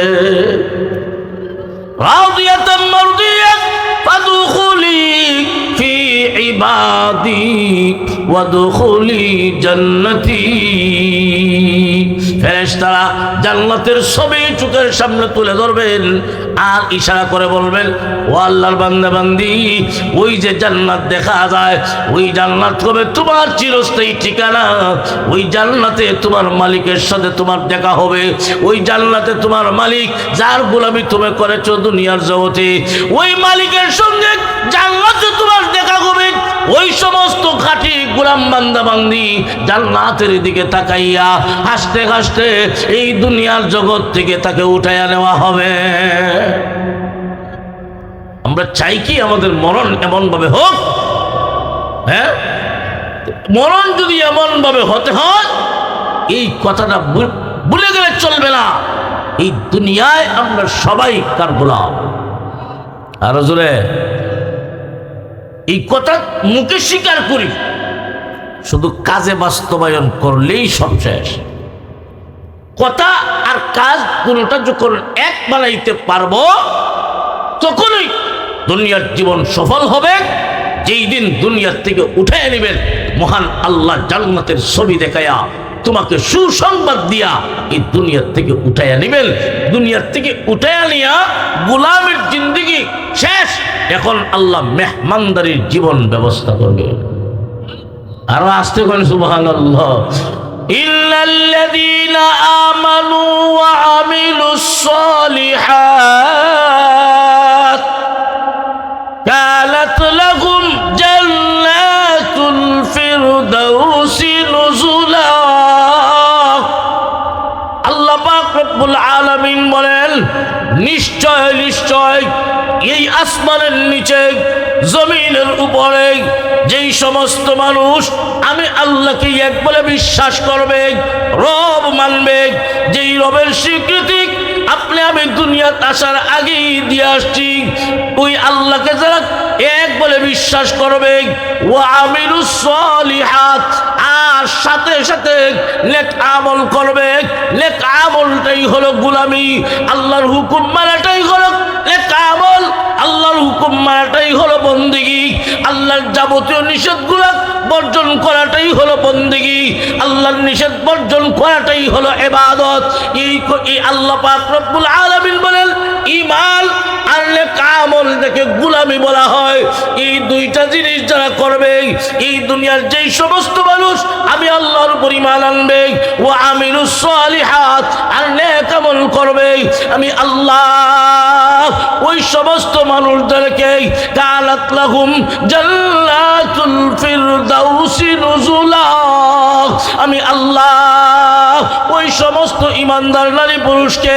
রাদিয়াতাম মারদিয়া ফাদখুলি ফি ইবাদি ওয়াদখুলি জান্নাতি। ফেরেশতারা জান্নাতের ছবি চোখের সামনে তুলে ধরবেন আর ইশারা করে বলবেন, ও আল্লাহর বান্দা বান্দি, ওই যে জান্নাত দেখা যায়, ওই জান্নাত হবে তোমার চিরস্থায়ী ঠিকানা। ওই জান্নাতে তোমার মালিকের সাথে তোমার দেখা হবে। ওই জান্নাতে তোমার মালিক, যার গোলামি তুমি করেছো দুনিয়ার জগতে, ওই মালিকের সঙ্গে জান্নাতে তোমার দেখা হবে। ওই সমস্ত খাঁটি গোলাম বান্দা বান্দি জান্নাতের দিকে তাকাইয়া হাসতে হাসতে এই দুনিয়ার জগৎ থেকে তাকে উঠাইয়া নেওয়া হবে। আমরা চাই কি আমাদের মরণ এমন ভাবে হোক? হ্যাঁ, মরণ যদি এমন ভাবে হতে হয়, এই কথাটা ভুলে গেলে চলবে না। এই দুনিয়ায় আমরা সবাই কার গোলাম। আর জোরে এই কথা মুখে স্বীকার করি, শুধু কাজে বাস্তবায়ন করলেই সব শেষ। কথা আর কাজ কোনটা যখন এক বানাইতে পারবো, তখনই দুনিয়ার জীবন সফল হবে। যেই দিন দুনিয়ার থেকে উঠে নেবেন মহান আল্লাহ জান্নাতের ছবি দেখায়া, তোমাকে সুসংবাদ দিয়া এই দুনিয়ার থেকে উঠাইয়া নেবেন। দুনিয়ার থেকে উঠাইয়া নিয়া গোলামের জিন্দেগি শেষ, এখন আল্লাহ মেহমানদারির জীবন ব্যবস্থা করবে। আরো আসতে করেন সুবহানাল্লাহ। ইল্লাল্লাযীনা আমানু ওয়া আমিলুস সালিহাত কানাত লাহুম জান্নাতুল ফিরদাউসি নুজুলা। আল্লাহ পাক রব্বুল আলামিন বলেন, নিশ্চয় নিশ্চয় এই আসমানের নিচে, জমিনের উপরে যেই সমস্ত মানুষ আমি আল্লাহকে এক বলে বিশ্বাস করবে, রব মানবে, যেই রবের স্বীকৃতি আপনি আমি দুনিয়াতে আসার আগেই দিয়ে আসছি, ওই আল্লাহকে যারা এক বলে বিশ্বাস করবে, ওয়া আমিলুস সালিহাত, আর সাথে সাথে নেক আমল করবে। নেক আমলটাই হলো গোলামি, আল্লাহর হুকুম মানাটাই হলো নেক আমল, আল্লাহর হুকুম মানাটাই হলো বন্দেগী, আল্লাহর যাবতীয় নিষেধগুলো বর্জন করাটাই হলো বন্দেগী, আল্লাহর নিষেধ বর্জন করাটাই হলো ইবাদত। এই আল্লাহ পাক রব্বুল আলামিন বলেন, ঈমান আর নেক আমল দেখে গোলামি বলা হয়। এই দুইটা জিনিস যারা করবে, এই দুনিয়ার যেই সমস্ত মানুষ আমি আল্লাহর উপর ঈমান আনবে, ওয়া আমিলুস সালিহাত, আর নেক আমল করবে, আমি আল্লাহ ওই সমস্ত মানুষদেরকে কানাত লাহুম জান্নাতুল ফিরদাউসি নুজুলা, আমি আল্লাহ ওই সমস্ত ইমানদার নারী পুরুষকে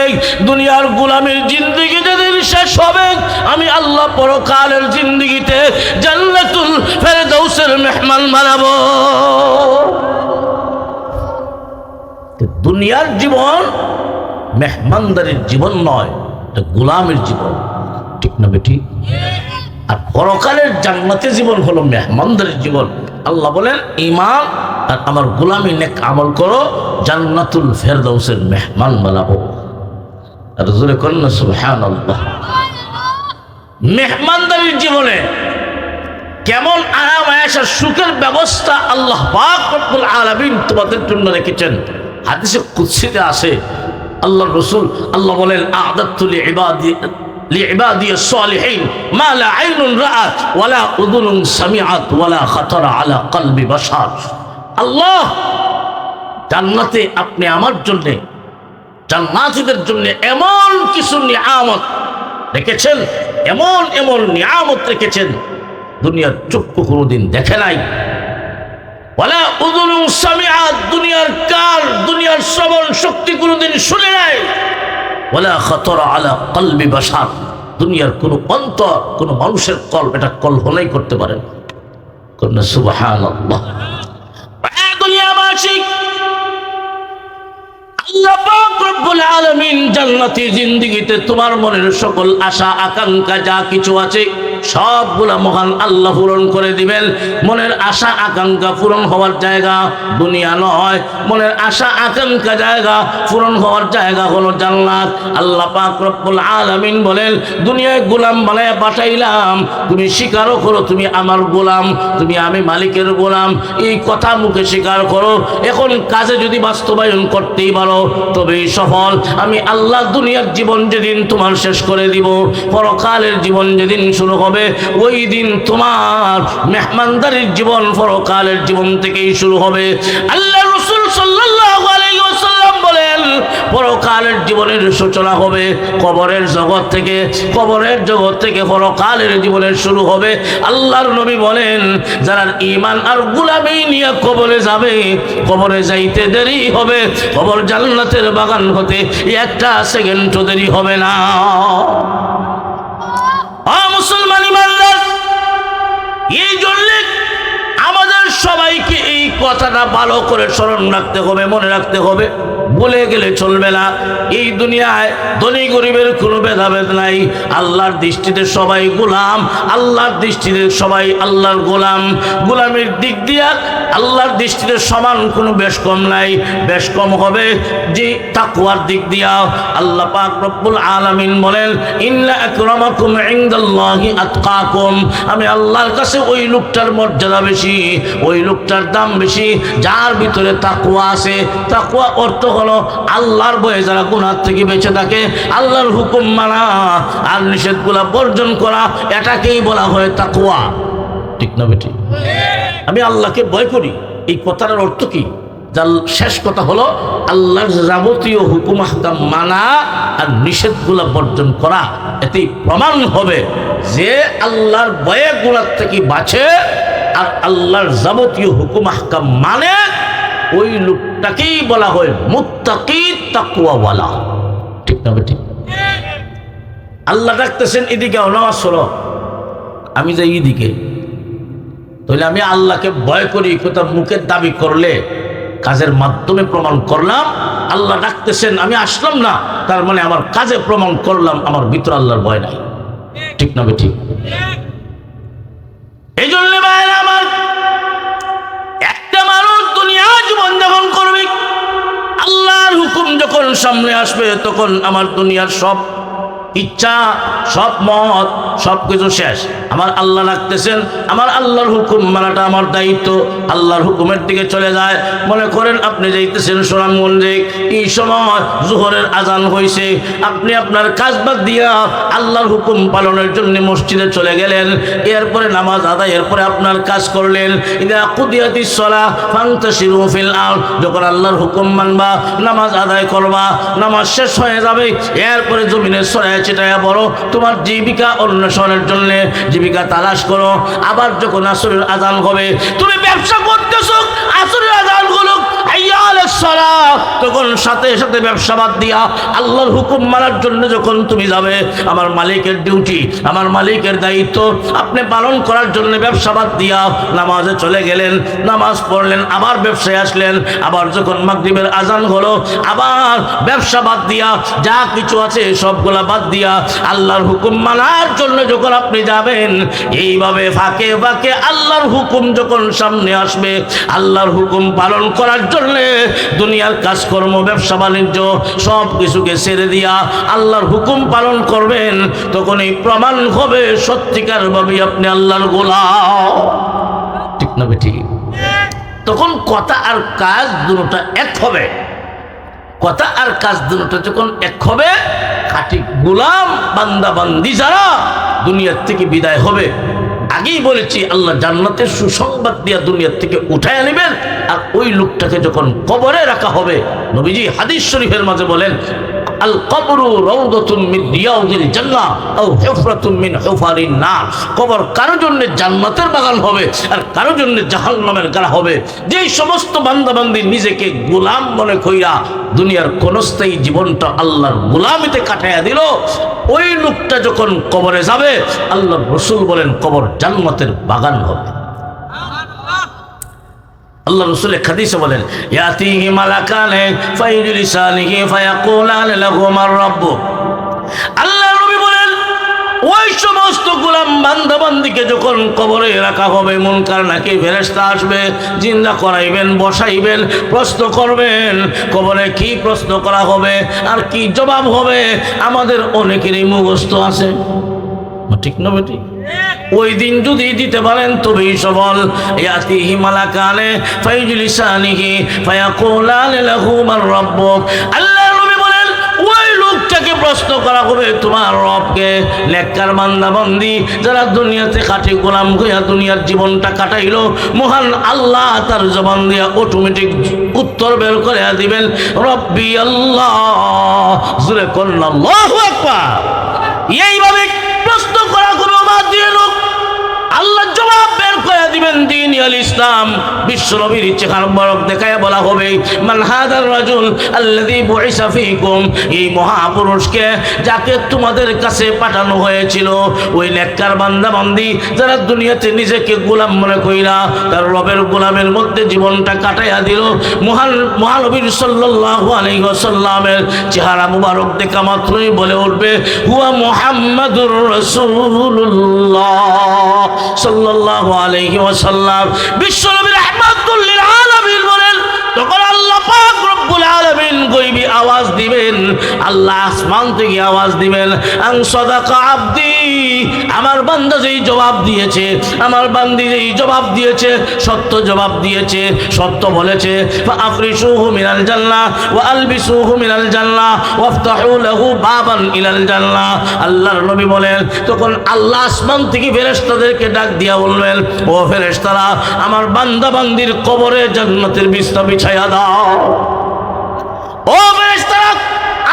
দুনিয়ার গোলামীর জিন্দেগি যেদিন শেষ হবে, আমি আল্লাহ পরকালের জিন্দেগিতে জান্নাতুল ফিরদাউসের মেহমান বানাবো। দুনিয়ার জীবন মেহমানদারির জীবন নয়, এটা গোলামের জীবন, ঠিক না বেটি? আর পরকালের জান্নাতের জীবন হলো মেহমানদারির জীবন। আল্লাহ বলেন, ঈমান আর আমার গোলামি নেক আমল করো, জান্নাতুল ফেরদাউসের মেহমান বানাবো। আর জোরে কন্যা সুবহানাল্লাহ। মেহমানদারির জীবনে কেমন আরাম আয়েশার সুখের ব্যবস্থা আল্লাহ পাক রব্বুল আলামিন তোমাদের জন্য রেখেছেন। হাদিসে কুদসিতে আছে, আল্লাহর রাসূল আল্লাহ বলেন, আ'দাতু লিইবাদি الصالحين ما لا عين رأت ولا أذن سمعت ولا خطر على قلب بشر। আল্লাহ জান্নাতে আপনি আমার জন্যে, জান্নাতীদের জন্য এমন কিছু নিয়ামত রেখেছেন, এমন এমন নিয়ামত রেখেছেন দুনিয়ার চক্ষু কোনোদিন দেখে নাই। ওয়ালা উযুনুন সামিআত, দুনিয়ার কান, দুনিয়ার শ্রবণ শক্তি কোনোদিন শুনে নাই। ওয়ালা খাতারা আলা কলবি বাশার, দুনিয়ার কোন অন্তর, কোন মানুষের কল্প এটা কল্পনাই করতে পারে না। কন্যা সুবহানাল্লাহ। দুনিয়াবাসী, আল্লাহ পাক রব্বুল আলামিন জান্নাতি জিন্দেগিতে তোমার মনের সকল আশা আকাঙ্ক্ষা যা কিছু আছে সবগুলা মহান আল্লাহ পূরণ করে দিবেন। মনের আশা আকাঙ্ক্ষা পূরণ হওয়ার জায়গা দুনিয়া নয়, মনের আশা আকাঙ্ক্ষা জায়গা পূরণ হওয়ার জায়গা হলো জান্নাত। আল্লাহ পাক রব্বুল আলামিন বলেন, দুনিয়ায় গোলাম বানায় পাঠাইলাম, তুমি স্বীকারও করো তুমি আমার গোলাম, তুমি আমি মালিকের গোলাম। এই কথা মুখে স্বীকার করো, এখন কাজে যদি বাস্তবায়ন করতেই পারো তবেই সফল। আমি আল্লাহ দুনিয়ার জীবন যেদিন তোমার শেষ করে দিব, পরকালের জীবন যেদিন শুরু হবে, ওই দিন তোমার মেহমানদারির জীবন পরকালের জীবন থেকেই শুরু হবে। আল্লাহ রাসূল সাল্লাল্লাহু আলাইহি ওয়াসাল্লাম বলেন, পরকালের জীবনের সূচনা হবে কবরের জগৎ থেকে, কবরের জগৎ থেকে পরকালের জীবনের শুরু হবে। আল্লাহর নবী বলেন, যারা ঈমান আর গোলামি নিয়ে কবরে যাবে, কবরে যাইতে দেরি হবে, কবর জান্নাতের বাগান হতে একটা সেকেন্ডও দেরি হবে না। মুসলমান ইমানদার, এই জন্য আমাদের সবাইকে এই কথাটা ভালো করে স্মরণ রাখতে হবে, মনে রাখতে হবে, বলে গেলে চলবে না। এই দুনিয়ায় ধনী গরিবের কোনো ভেদাভেদ নাই। আল্লাহর দৃষ্টিতে সবাই গোলাম, আল্লাহর দৃষ্টিতে সবাই আল্লাহর গোলাম। গোলামের দিক দিয়া আল্লাহর দৃষ্টিতে সমান কোনো বেশ কম নাই, বেশ কম হবে যে তাকওয়ার দিক দিয়া। আল্লাহ পাক রব্বুল আলামিন বলেন, ইন্না আকরামাকুম ইনদাল্লাহি আতকাকুম, আমি আল্লাহর কাছে ওই লোকটার মর্যাদা বেশি, ওই লোকটার দাম বেশি যার ভিতরে তাকওয়া আছে। তাকওয়া অর্থ হলো আল্লাহর ভয়ে যারা গুনাহ থেকে বেঁচে থাকে, আল্লাহর হুকুম মানা আর নিষেধগুলা বর্জন করা, এটাকেই বলা হয় তাকওয়া। ঠিক না বেটি? আমি আল্লাহকে ভয় করি, এই কথার অর্থ কি? যার শেষ কথা হলো আল্লাহর যাবতীয় হুকুম আহকাম মানা আর নিষেধগুলা বর্জন করা। এতেই প্রমাণ হবে যে আল্লাহর ভয়ে গুনাহ থেকে বাঁচে আর আল্লাহর যাবতীয় হুকুম আহকাম মানে, ওই লোকটাকেই বলা হয় মুত্তাকি তাকওয়াওয়ালা। ঠিক না বেটি? আল্লাহ ডাকতেছেন এদিকে নামাজ পড়ো, আমি যাই এদিকে, তাহলে আমি আল্লাহকে ভয় করি কথা মুখের দাবি করলে কাজের মাধ্যমে প্রমাণ করলাম। আল্লাহ ডাকতেছেন আমি আসলাম না, তার মানে আমার কাজে প্রমাণ করলাম আমার ভিতরে আল্লাহর ভয় নাই। ঠিক না বেটি? এই জন্য ভাইরা আমার, একটা মানুষ দুনিয়া জীবন যাপন করবে, আল্লাহর হুকুম যখন সামনে আসবে তখন আমার দুনিয়ার সব ইচ্ছা, সব মত, সব কিছু শেষ। আমার আল্লাহ রাখতেছেন, আমার আল্লাহর হুকুম মানাটা আমার দায়িত্ব। আল্লাহর হুকুমের দিকে চলে যায়। মনে করেন আপনি যাইতেছেন সুনামগঞ্জে, এই সময় জোহরের আজান হয়েছে, আপনি আপনার কাজ বাদ দিয়া আল্লাহর হুকুম পালনের জন্য মসজিদে চলে গেলেন। এরপরে নামাজ আদায়ের পরে আপনার কাজ করলেন। ইদা কুদিয়াতিস সালাহ ফান্তাশিরু ফিল আরদ, যখন আল্লাহর হুকুম মানবা, নামাজ আদায় করবা, নামাজ শেষ হয়ে যাবে, এরপরে জমিনে ছড়ায় ছিটায়া বড় তোমার জীবিকা অন্বেষণের জন্য জীবিকা তালাশ করো। আবার যখন আসরের আজান হবে, তুমি ব্যবসা করতেছো, আসরের আজান হলো তখন সাথে সাথে ব্যবসা বাদ দিয়া আল্লাহর হুকুম মানার জন্য যখন তুমি যাবে, আমার মালিকের ডিউটি, আমার মালিকের দায়িত্ব আপনি পালন করার জন্য ব্যবসা বাদ দিয়া নামাজে চলে গেলেন, নামাজ পড়লেন, আবার ব্যবসায় আসলেন। আবার যখন মাগরিবের আজান হলো, আবার ব্যবসা বাদ দিয়া যা কিছু আছে সবগুলা বাদ দিয়া আল্লাহর হুকুম মানার জন্য যখন আপনি যাবেন, এইভাবে ফাঁকে ফাঁকে আল্লাহর হুকুম যখন সামনে আসবে, আল্লাহর হুকুম পালন করার জন্য দুনিয়ার কাজকর্ম, ব্যবসা বাণিজ্য সব কিছুকে ছেড়ে দিয়া আল্লাহর হুকুম পালন করবেন, তখন এই প্রমাণ হবে সত্যিকার ভাবে আপনি আল্লাহর গোলাম। ঠিক না বেটি? তখন কথা আর কাজ দুটোটা এক হবে। কথা আর কাজ দুটোটা যখন এক হবে, খাঁটি গোলাম বান্দা বান্দি যারা দুনিয়ার থেকে বিদায় হবে, আগেই বলেছি, আল্লাহ জান্নাতের সুসংবাদ দিয়া দুনিয়ার থেকে উঠায় নেবেন। আর ওই লোকটাকে যখন কবরে রাখা হবে, নবীজি হাদিস শরীফের মাঝে বলেন, আল কবরু রাউদাতুম মিন রিয়াদিল জান্নাহ আও হুফরাতুম মিন হুফারিন নার। কবর কারো জন্য জান্নাতের বাগান হবে, আর কারো জন্য জাহান্নামের গাড়া হবে। যেই সমস্ত বান্দাবান্দি নিজেকে গোলাম মনে কইরা দুনিয়ার ক্ষণস্থায়ী জীবনটা আল্লাহর গোলামিতে কাটাইয়া দিল, ওই লোকটা যখন কবরে যাবে, আল্লাহর রাসূল বলেন কবর জান্নাতের বাগান হবে। আল্লাহ রাসূল এক হাদিসে বলেন, ইয়াতিহি মালাকানে ফায়ুজলিসানিহি ফায়াকুলান লাহু মার রাব্বুক। আল্লাহ নবী বলেন, ওই সমস্ত গোলাম বান্দাবান্দিকে যখন কবরে রাখা হবে, মুনকার নাকির ফেরেশতা আসবে, জিন্দা করাইবেন, বসাইবেন, প্রশ্ন করবেন। কবরে কি প্রশ্ন করা হবে আর কি জবাব হবে আমাদের অনেকেরই মুখস্থ আছে, ঠিক না বেটি? ওই দিন যদি দিতে পারেন তবেই সফল। ইয়াতিহি মালাকানে ফায়ুজলিসানিহি ফায়াকুলান লাহু মার রাব্বুক। আল্লাহ নবী বলেন, ওই লোকটাকে প্রশ্ন করা হবে, তোমার রবকে। নেককার বান্দাবান্দি যারা দুনিয়াতে খাঁটি গোলাম হইয়া দুনিয়ার জীবনটা কাটাইলো, মহান আল্লাহ তার জবান দিয়া অটোমেটিক উত্তর বের করে দিবেন, রব্বি আল্লাহ। জোরে করুন আল্লাহু আকবার। এইভাবে প্রশ্ন করা হবে, আমার দিয়ে লোক আল্লাহ জবাব বের করে দিবেন, দ্বীন আল ইসলাম। বিশ্বনবীর চেহারা মুবারক দেখায় বলা হবে, মান হাদার রাজুল আল্লাযী বুইসা ফীকুম। এই মহাপুরুষকে যাকে তোমাদের কাছে পাঠানো হয়েছিল। ওই নেককার বান্দাবান্দি যারা দুনিয়াতে নিজেকে গোলাম মনে কইরা তার রবের গোলামের মধ্যে জীবনটা কাটাইয়া দিল, মহানবী সাল্লাল্লাহু আলাইহি ওয়াসাল্লামের চেহারা মুবারক দেখা মাত্রই বলে উঠবে, হুয়া মুহাম্মাদুর রাসূলুল্লাহ সাল্লাল্লাহু আলাইহি ওয়াসাল্লাম। বিশ্বনবী রাহমাতুল লিল আলামিন বলেন, তখন আল্লাহ পাক রব্বুল আলামিন গায়বী আওয়াজ দিবেন, আল্লাহ আসমান থেকে আওয়াজ দিবেন, আন সাদাকা আবদি। আমার বান্দা যেই জবাব দিয়েছে, আমার বান্দি যেই জবাব দিয়েছে, সত্য জবাব দিয়েছে, সত্য বলেছে। ফাআফরিশুহু মিনাল জান্নাহ ওয়া আলবিসুহু মিনাল জান্নাহ ওয়াফতাহু লাহু বাবান ইলাল জান্নাহ। আল্লাহর নবী বলেন, তখন আল্লাহ আসমান থেকে ফেরেশতাদেরকে ডাক দিয়া বলবেন, ও ফেরেশতারা, আমার বান্দা বান্দির কবরে জান্নাতের বিছানা বিছায়া দাও। ও ফেরেশতারা,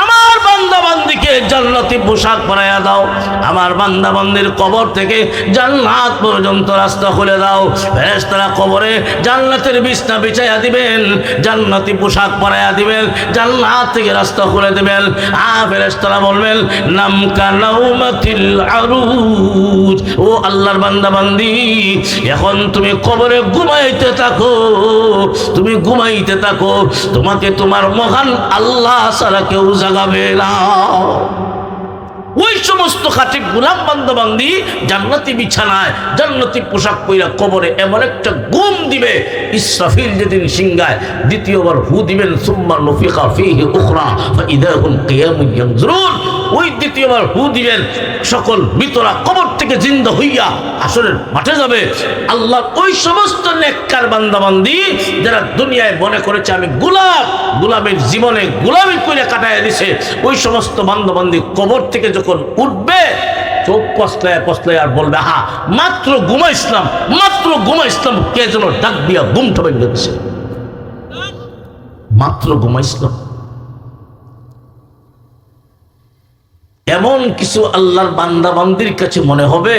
আমার বান্দা বান্দিকে জান্নাতি পোশাক পরাইয়া দাও। আমার বান্দা বান্দির কবর থেকে জান্নাত পর্যন্ত রাস্তা খুলে দাও। ফেরেশতারা কবরে জান্নাতের বিছানা বিছাইয়া দিবেন, জান্নাতি পোশাক পরাইয়া দিবেন, জান্নাত থেকে রাস্তা খুলে দিবেন। ফেরেশতারা বলবেন, নাম কানাউমাতিল আরুজ। ও আল্লাহর বান্দা বান্দি, এখন তুমি কবরে ঘুমাইতে থাকো, তুমি ঘুমাইতে থাকো, তোমাকে তোমার মহান আল্লাহ ছাড়া কেউ জাগাবে না। ওই সমস্ত খাঁটি গোলাম বান্দাবান্দি জান্নাতি বিছানায় জান্নাতি পোশাক পইরা কবরে এমন একটা ঘুম দিবে, ইসরাফিল যেদিন সিংহায় দ্বিতীয়বার হু দিবেন, সুম্মা নুফিখা ফীহি উখরা ফাইদা হুম কিয়ামুন ইয়ানজুরুন। ওই দ্বিতীয়বার হু দিবেন, সকল মৃতরা কবর থেকে জিন্দা হইয়া হাসরের মাঠে যাবে। আল্লাহ ওই সমস্ত নেককার বান্দাবান্দি যারা দুনিয়ায় মনে করেছে আমি গোলাম, গোলামের জীবনে গোলামি করে কাটাইয়া দিছে, ওই সমস্ত বান্দাবান্দি কবর থেকে যখন উঠবে, চোখ পছলায় পছলায় আর বলবে, হা মাত্র ঘুমাইছিলাম, মাত্র ঘুমাইছিলাম। কে যেন ডাক দিয়া ঘুমটা ভেঙে দিছে, মাত্র ঘুমাইছিলাম। এমন কিছু আল্লাহর বান্দা বান্দির কাছে মনে হবে,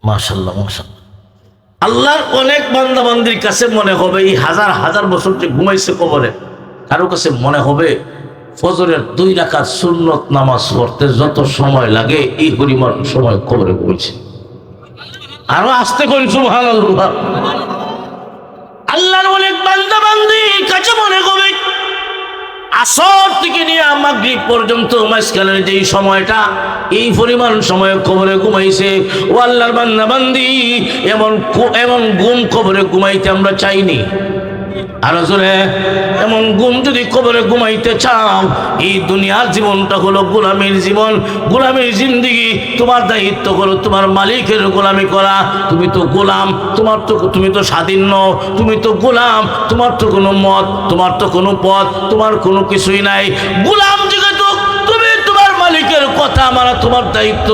মাশাআল্লাহ মাশাআল্লাহ, আল্লাহর অনেক বান্দা বান্দির কাছে মনে হবে এই হাজার হাজার বছর যে ঘুমাইছে কবরে, কারো কাছে মনে হবে ফজরের 2 রাকাত সুন্নত নামাজ পড়তে যত সময় লাগে এই পরিমাণ সময় কবরে ঘুমাইছে। আরো আসতে কোন সুবহানাল্লাহ। আল্লাহর অনেক বান্দা বান্দি কাছে মনে হবে আসর থেকে নিয়ে মাগরিব পর্যন্ত মাঝখানের যেই সময়টা, এই পরিমাণ সময় কবরে ঘুমাইছে। ও আল্লাহর বান্দা বান্দি, এমন ঘুম কবরে ঘুমাইতে আমরা চাইনি। আর আসলে এমন ঘুম যদি কবরে ঘুমাইতে চাও, এই দুনিয়ার জীবনটা হলো গোলামীর জীবন, গোলামীর জিন্দেগি। তোমার দায়িত্ব হলো তোমার মালিকের গোলামি করা। তুমি তো গোলাম, তুমি তো স্বাধীন নও, তুমি তো গোলাম, তোমার তো কোনো মত, তোমার তো কোনো পথ, তোমার কোনো কিছুই নাই। গোলাম যেহেতু তুমি তোমার মালিকের কথা মানা তোমার দায়িত্ব।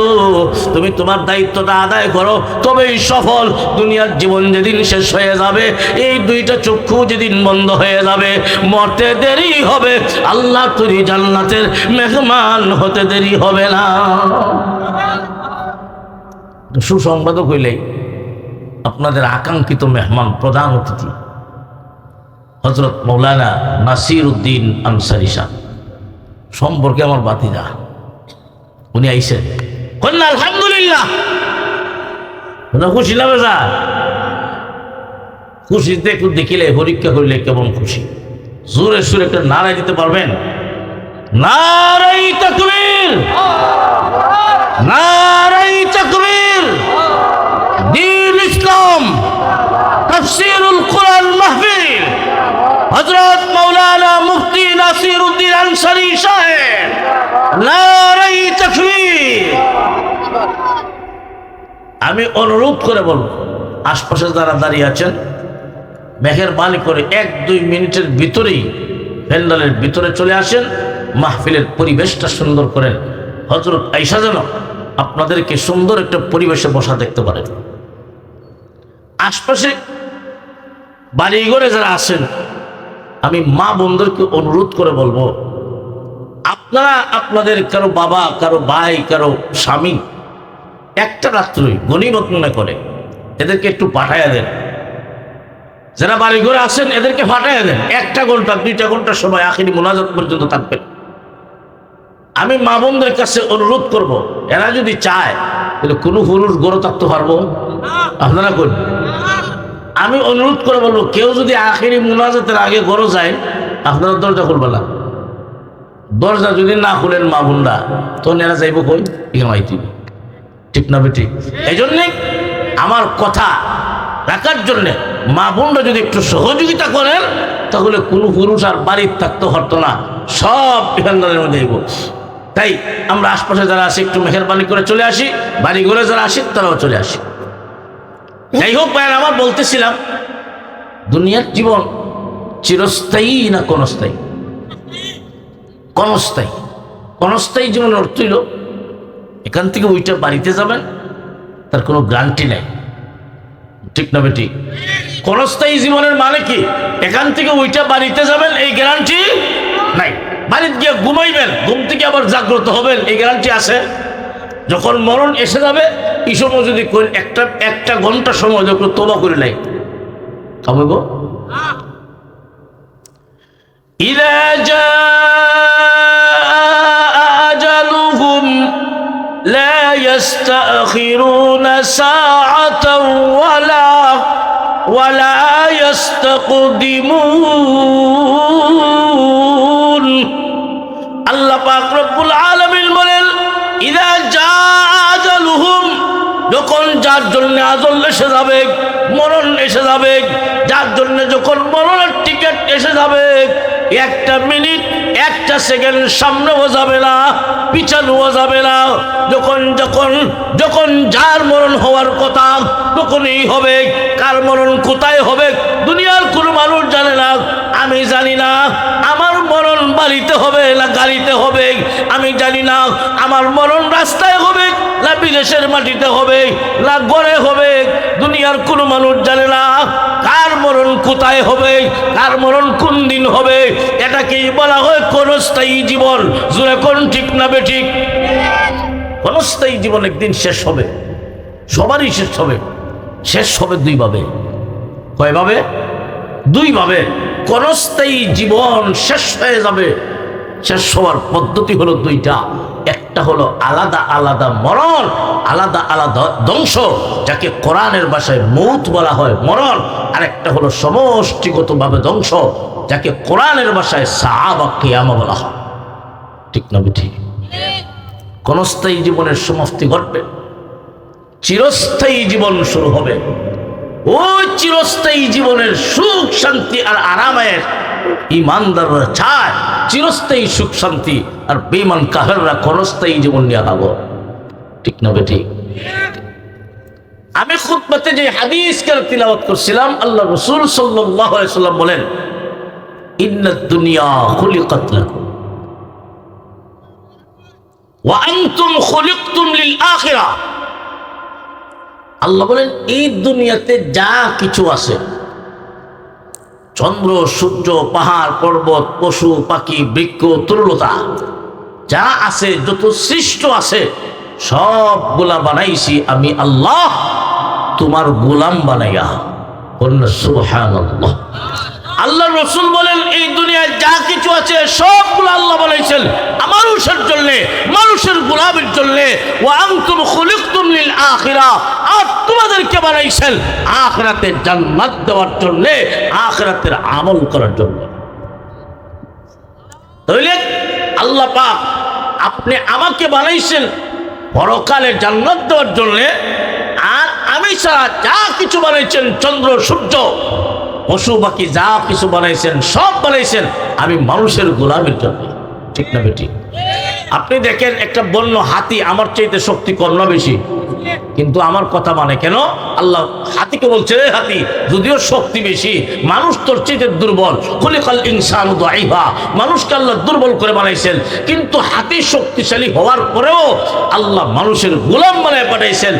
তুমি তোমার দায়িত্বটা আদায় করো, তবেই সফল। দুনিয়ার জীবন যেদিন শেষ হয়ে যাবে, এই দুইটা চক্ষু যেদিন বন্ধ হয়ে যাবে, মরতে দেরি হবে, আল্লাহ তুই জান্নাতের মেহমান হতে দেরি হবে না। সুসংবাদও কইলেই আপনাদের আকাঙ্ক্ষিত মেহমান, প্রধান অতিথি হযরত মৌলানা নাসির উদ্দিন আনসারী সাহেব সম্পর্কে আমার বাতিজা, উনি আইসেন। কন্যা আলহামদুলিল্লাহ, খুশি না বেজা? খুশিতে একটু দেখিলে, পরীক্ষা করলে কেমন খুশি। জোরে সুরে একটা নারাই দিতে পারবেন? নারাই তাকবীর, নারাই তাকবীর। দ্বীন ইসলাম তাফসীরুল কুরআন মাহফিল হযরত মাওলানা মুফতি নাসির উদ্দিন আনসারী সাহেব, নারাই তাকবীর। আমি অনুরোধ করে বলবো, আশপাশে যারা দাঁড়িয়ে আছেন, মেহেরবানি করে 1-2 মিনিটের ভিতরেই প্যান্ডেলের ভিতরে চলে আসেন, মাহফিলের পরিবেশটা সুন্দর করেন। হযরত আয়েশা যেন আপনাদেরকে সুন্দর একটা পরিবেশে বসা দেখতে পারেন। আশপাশে বাড়িঘরে যারা আছেন, আমি মা বোনদেরকে অনুরোধ করে বলবো, আপনারা আপনাদের কারো বাবা, কারো ভাই, কারো স্বামী একটা রাত্রই গনিমত মনে করে এদেরকে একটু পাঠাইয়া দেন। যারা বাড়িঘরে আছেন এদেরকে পাঠাইয়া দেন, 1 ঘন্টা 2 ঘন্টা সময় আখিরি মুনাজাত পর্যন্ত থাকবেন। আমি মা বোনদের কাছে অনুরোধ করব, এরা যদি চায় তাহলে কোনো পুরুষ গড়ে থাকতে পারবো? আপনারা করুন। আমি অনুরোধ করে বলবো, কেউ যদি আখিরি মুনাজাতের আগে গড়ে যায়, আপনারা দরজা খুলবে না। দরজা যদি না খুলেন মা বোনরা, তখন এরা যাইব কই? এখানে, ঠিক না বেঠিক? এই জন্যে আমার কথা রাখার জন্যে মা বোনরা যদি একটু সহযোগিতা করেন, তাহলে কোনো পুরুষ আর বাড়ির থাকতে পারতো না, সব এখানকার মধ্যে আইব। তাই আমরা আশপাশে যারা আছি একটু মেহেরবানি করে চলে আসি, বাড়ি ঘরে যারা আসি তারাও চলে আসি। যাই হোক ভাই, আমার বলতেছিলাম, দুনিয়ার জীবন চিরস্থায়ী না ক্ষণস্থায়ী? ক্ষণস্থায়ী। ক্ষণস্থায়ী জীবনের অর্থ হইল এখান থেকে ওইটা বাড়িতে যাবেন, তার কোনো গ্যারান্টি নাই, ঠিক না বেটি? ক্ষণস্থায়ী জীবনের মানে কি? এখান থেকে ওইটা বাড়িতে যাবেন, এই গ্যারান্টি নাই। বাড়িতে গিয়ে ঘুমাইবেন, ঘুম থেকে আবার জাগ্রত হবেন, এই গ্যারান্টি আছে? যখন মরণ এসে যাবে, এই সময় যদি একটা ঘন্টা সময় যখন তোবা করে নাই, তবে গো ইযা জাআ আজালুহুম লা ইস্তাখিরুনা সাআতাও ওয়ালা ইস্তাকদিমুন। আল্লাহ পাক রব্বুল আলামিন বলেন, ইযা জাআ আজালুহুম, যখন যার জন্য আজল এসে যাবে, মরণ এসে যাবে, যার জন্য যখন মরণের টিকিট এসে যাবে, 1 মিনিট 1 সেকেন্ড সামনেও যাবে না, পিছানোও যাবে না। যখন যার মরণ হওয়ার কথা তখনই হবে। কার মরণ কোথায় হবে দুনিয়ার কোনো মানুষ জানে না, আমি জানি না। আমার মরণ বাড়িতে হবে না গাড়িতে হবে আমি জানি না। আমার মরণ রাস্তায় হবে না বিদেশের মাটিতে হবে না ঘরে হবে, দুনিয়ার কোনো মানুষ জানে না। কার মরণ কোথায় হবে, কার মরণ কোন দিন হবে, এটাকেই বলা হয় ক্ষণস্থায়ী জীবন। জোরে কোন ঠিক না বেঠিক? ক্ষণস্থায়ী জীবন একদিন শেষ হবে, সবারই শেষ হবে। শেষ হবে 2 ভাবে। কয়ভাবে? 2 ভাবে। ক্ষণস্থায়ী জীবন শেষ হয়ে যাবে, শেষ হওয়ার পদ্ধতি হলো 2টা। একটা হলো আলাদা আলাদা মরণ, আলাদা আলাদা ধ্বংস, যাকে কোরআনের ভাষায় মৌত বলা হয়, মরণ। আর একটা হলো সমষ্টিগতভাবে ধ্বংস, যাকে কোরআনের ভাষায় সাআবা কিয়ামা বলা হয়। ঠিক না বেঠিক? ক্ষণস্থায়ী জীবনের সমাপ্তি ঘটবে, চিরস্থায়ী জীবন শুরু হবে। ওই চিরস্থায়ী জীবনের সুখ শান্তি আর আরামের ইমানদাররা চায় চিরস্থায়ী সুখ শান্তি, আর বেঈমান কাফেররা ক্ষণস্থায়ী জীবন নিয়ে ভাবো। ঠিক না বেঠিক? আমি খুতবাতে যে হাদিস কে তিলাওয়াত করছিলাম, আল্লাহ রাসূল সাল্লাল্লাহু আলাইহি ওয়াসাল্লাম বলেন, ইন্নাদ দুনিয়া খুলিকাত লাকুম, ওয়া আনতুম খুলিকতুম লিল আখিরা। আল্লাহ বলেন এই দুনিয়াতে যা কিছু আছে, চন্দ্র সূর্য পাহাড় পর্বত পশু পাখি বৃক্ষ তরুলতা যা আছে, যত সৃষ্ট আছে সবগুলা বানাইছি আমি আল্লাহ তোমার গোলাম বানাইয়া। সুবহানাল্লাহ। আল্লাহ রসুল বলেন এই দুনিয়ায় যা কিছু আছে সবগুলো আল্লাহ বানাইছেন মানুষের জন্য, মানুষের গোলামের জন্য। ওয়া আনতুম খুলিকতুম লিল আখিরা, আর তোমাদেরকে বানাইছেন আখিরাতে জান্নাত দেওয়ার জন্য, আখিরাতের আমল করার জন্য। তাহলে আল্লাহ পাক আপনি আমাকে বানাইছেন পরকালে জান্নাত দেওয়ার জন্য, আর আমি ছাড়া যা কিছু বানাইছেন চন্দ্র সূর্য পশু পাখি যা কিছু বানাইছেন সব বানাইছেন আমি মানুষের গোলামের জন্য। ঠিক না বেটি? আপনি দেখেন একটা বন্য হাতি আমার চাইতে শক্তি কম না বেশি, কিন্তু আমার কথা মানে কেন? আল্লাহ হাতিকে বলছে রে হাতি, যদিও শক্তি বেশি মানুষ তোর চাইতে দুর্বল, খুলিকাল ইনসানু দাঈফা, মানুষকে আল্লাহ দুর্বল করে বানাইছেন, কিন্তু হাতি শক্তিশালী হওয়ার পরেও আল্লাহ মানুষের গোলাম বানায় পাঠাইছেন।